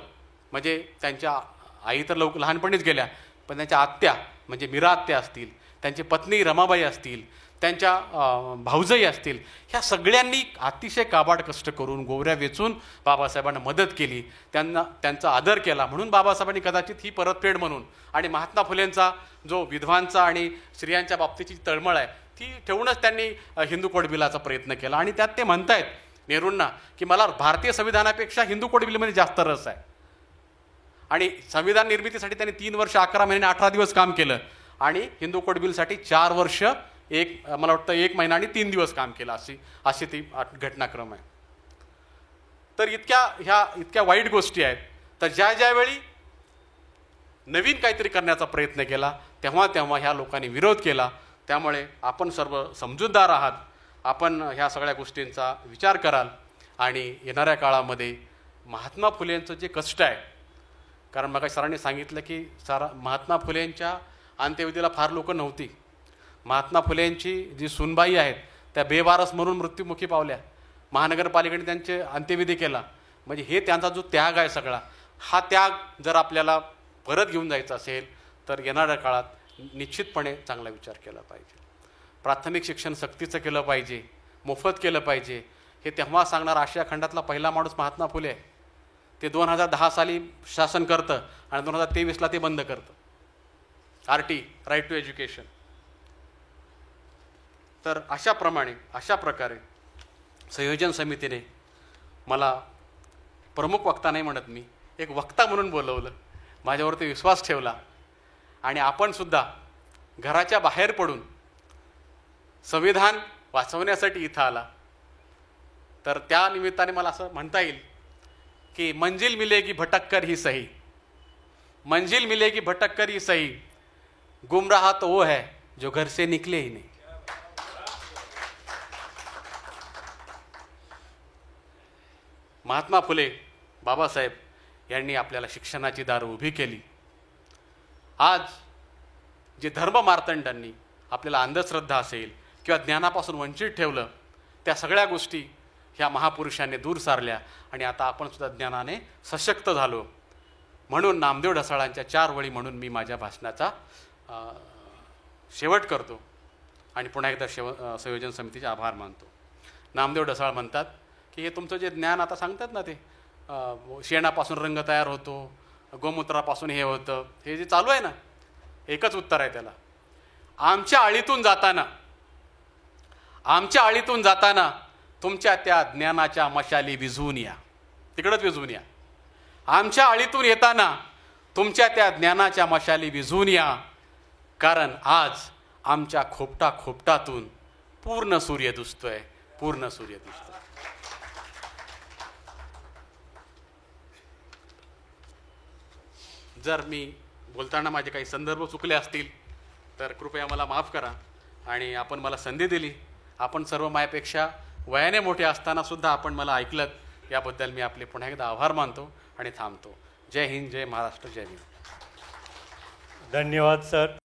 म्हणजे त्यांच्या आई तर लहानपणीच गेल्या, पण त्यांच्या आत्या म्हणजे मीरा आत्या असतील, त्यांची पत्नी रमाबाई असतील, त्यांच्या भाऊजाई असतील, ह्या सगळ्यांनी अतिशय काबाड कष्ट करून गोवऱ्या वेचून बाबासाहेबांना मदत केली, त्यांचा आदर केला. म्हणून बाबासाहेबांनी कदाचित ही परतफेड म्हणून आणि महात्मा फुलेंचा जो विधवांचा आणि स्त्रियांच्या बाबतीची तळमळ आहे ती ठेवूनच त्यांनी हिंदू कोड बिलाचा प्रयत्न केला. आणि त्यात ते म्हणतायत नेहरूंना की मला भारतीय संविधानापेक्षा हिंदू कोड बिलमध्ये जास्त रस आहे. आणि संविधान निर्मितीसाठी त्यांनी 3 वर्ष 11 महिने 18 दिवस काम केलं आणि हिंदू कोड बिलसाठी 4 वर्ष मला वाटतं 1 महिना आणि 3 दिवस काम केलं. अशी ती घटनाक्रम आहे. तर इतक्या वाईट गोष्टी आहेत. तर ज्यावेळी नवीन काहीतरी करण्याचा प्रयत्न केला तेव्हा ह्या लोकांनी विरोध केला. त्यामुळे आपण सर्व समजूतदार आहात, आपण ह्या सगळ्या गोष्टींचा विचार कराल आणि येणाऱ्या काळामध्ये महात्मा फुलेंचं जे कष्ट आहे, कारण मग सरांनी सांगितलं की महात्मा फुलेंच्या अंत्यविधीला फार लोक नव्हती. महात्मा फुलेंची जी सुनबाई आहेत त्या बेवारस म्हणून मृत्युमुखी पावल्या. महानगरपालिकेने त्यांचे अंत्यविधी केला. म्हणजे हे त्यांचा जो त्याग आहे सगळा, हा त्याग जर आपल्याला परत घेऊन जायचा असेल तर येणाऱ्या काळात निश्चितपणे चांगला विचार केला पाहिजे. प्राथमिक शिक्षण सक्तीचं केलं पाहिजे, मोफत केलं पाहिजे. हे तेव्हा सांगणार आशिया खंडातला पहिला माणूस महात्मा फुले आहे. ते 2010 साली शासन करतं आणि 2023ला ते बंद करतं. RT, right to education. तर अशा प्रकारे संयोजन समितीने मला प्रमुख वक्ता नाही म्हणत, मी एक वक्ता म्हणून बोलवलं, माझ्यावरती विश्वास ठेवला आणि आपणसुद्धा घराच्या बाहेर पडून संविधान वाचवण्यासाठी इथं आला. तर त्या निमित्ताने मला असं म्हणता येईल की मंजिल मिलेगी भटक कर ही सही, मंजिल मिलेगी भटक कर ही सही, गुमराह तो वो है जो घर से निकले ही नहीं. महात्मा फुले बाबासाहेब यांनी आपल्याला शिक्षणाची दारं उभी केली. आज जे धर्ममार्तंडांनी आपल्याला अंधश्रद्धा असेल किंवा ज्ञानापासून वंचित ठेवलं, त्या सगळ्या गोष्टी ह्या महापुरुषांनी दूर सारल्या आणि आता आपण सुद्धा ज्ञानाने सशक्त झालो. म्हणून नामदेव ढसाळांच्या 4 वळी म्हणून मी माझ्या भाषणाचा शेवट करतो आणि पुन्हा एकदा संयोजन समितीचे आभार मानतो. नामदेव ढसाळ म्हणतात की हे तुमचं जे ज्ञान आता सांगतात ना, ते शेणापासून रंग तयार होतो, गोमूत्रापासून हे होतं, हे जे चालू आहे ना, एकच उत्तर आहे त्याला. आमच्या आळीतून जाताना तुमच्या त्या ज्ञानाच्या मशाली विझवून या, तिकडंच विझवून या. आमच्या आळीतून येताना तुमच्या त्या ज्ञानाच्या मशाली विझवून या, कारण आज आमच्या खोपटातून पूर्ण सूर्य दिसतोय, पूर्ण सूर्य दिसतोय. जर मी बोलताना माझे काही संदर्भ चुकले असतील तर कृपया मला माफ करा. आणि आपण मला संधी दिली, आपण सर्व माझ्यापेक्षा वयाने मोठे असताना सुद्धा आपण मला ऐकलत, याबद्दल मी आपले पुन्हा एकदा आभार मानतो आणि थांबतो. जय हिंद, जय महाराष्ट्र, जय भीम. धन्यवाद सर.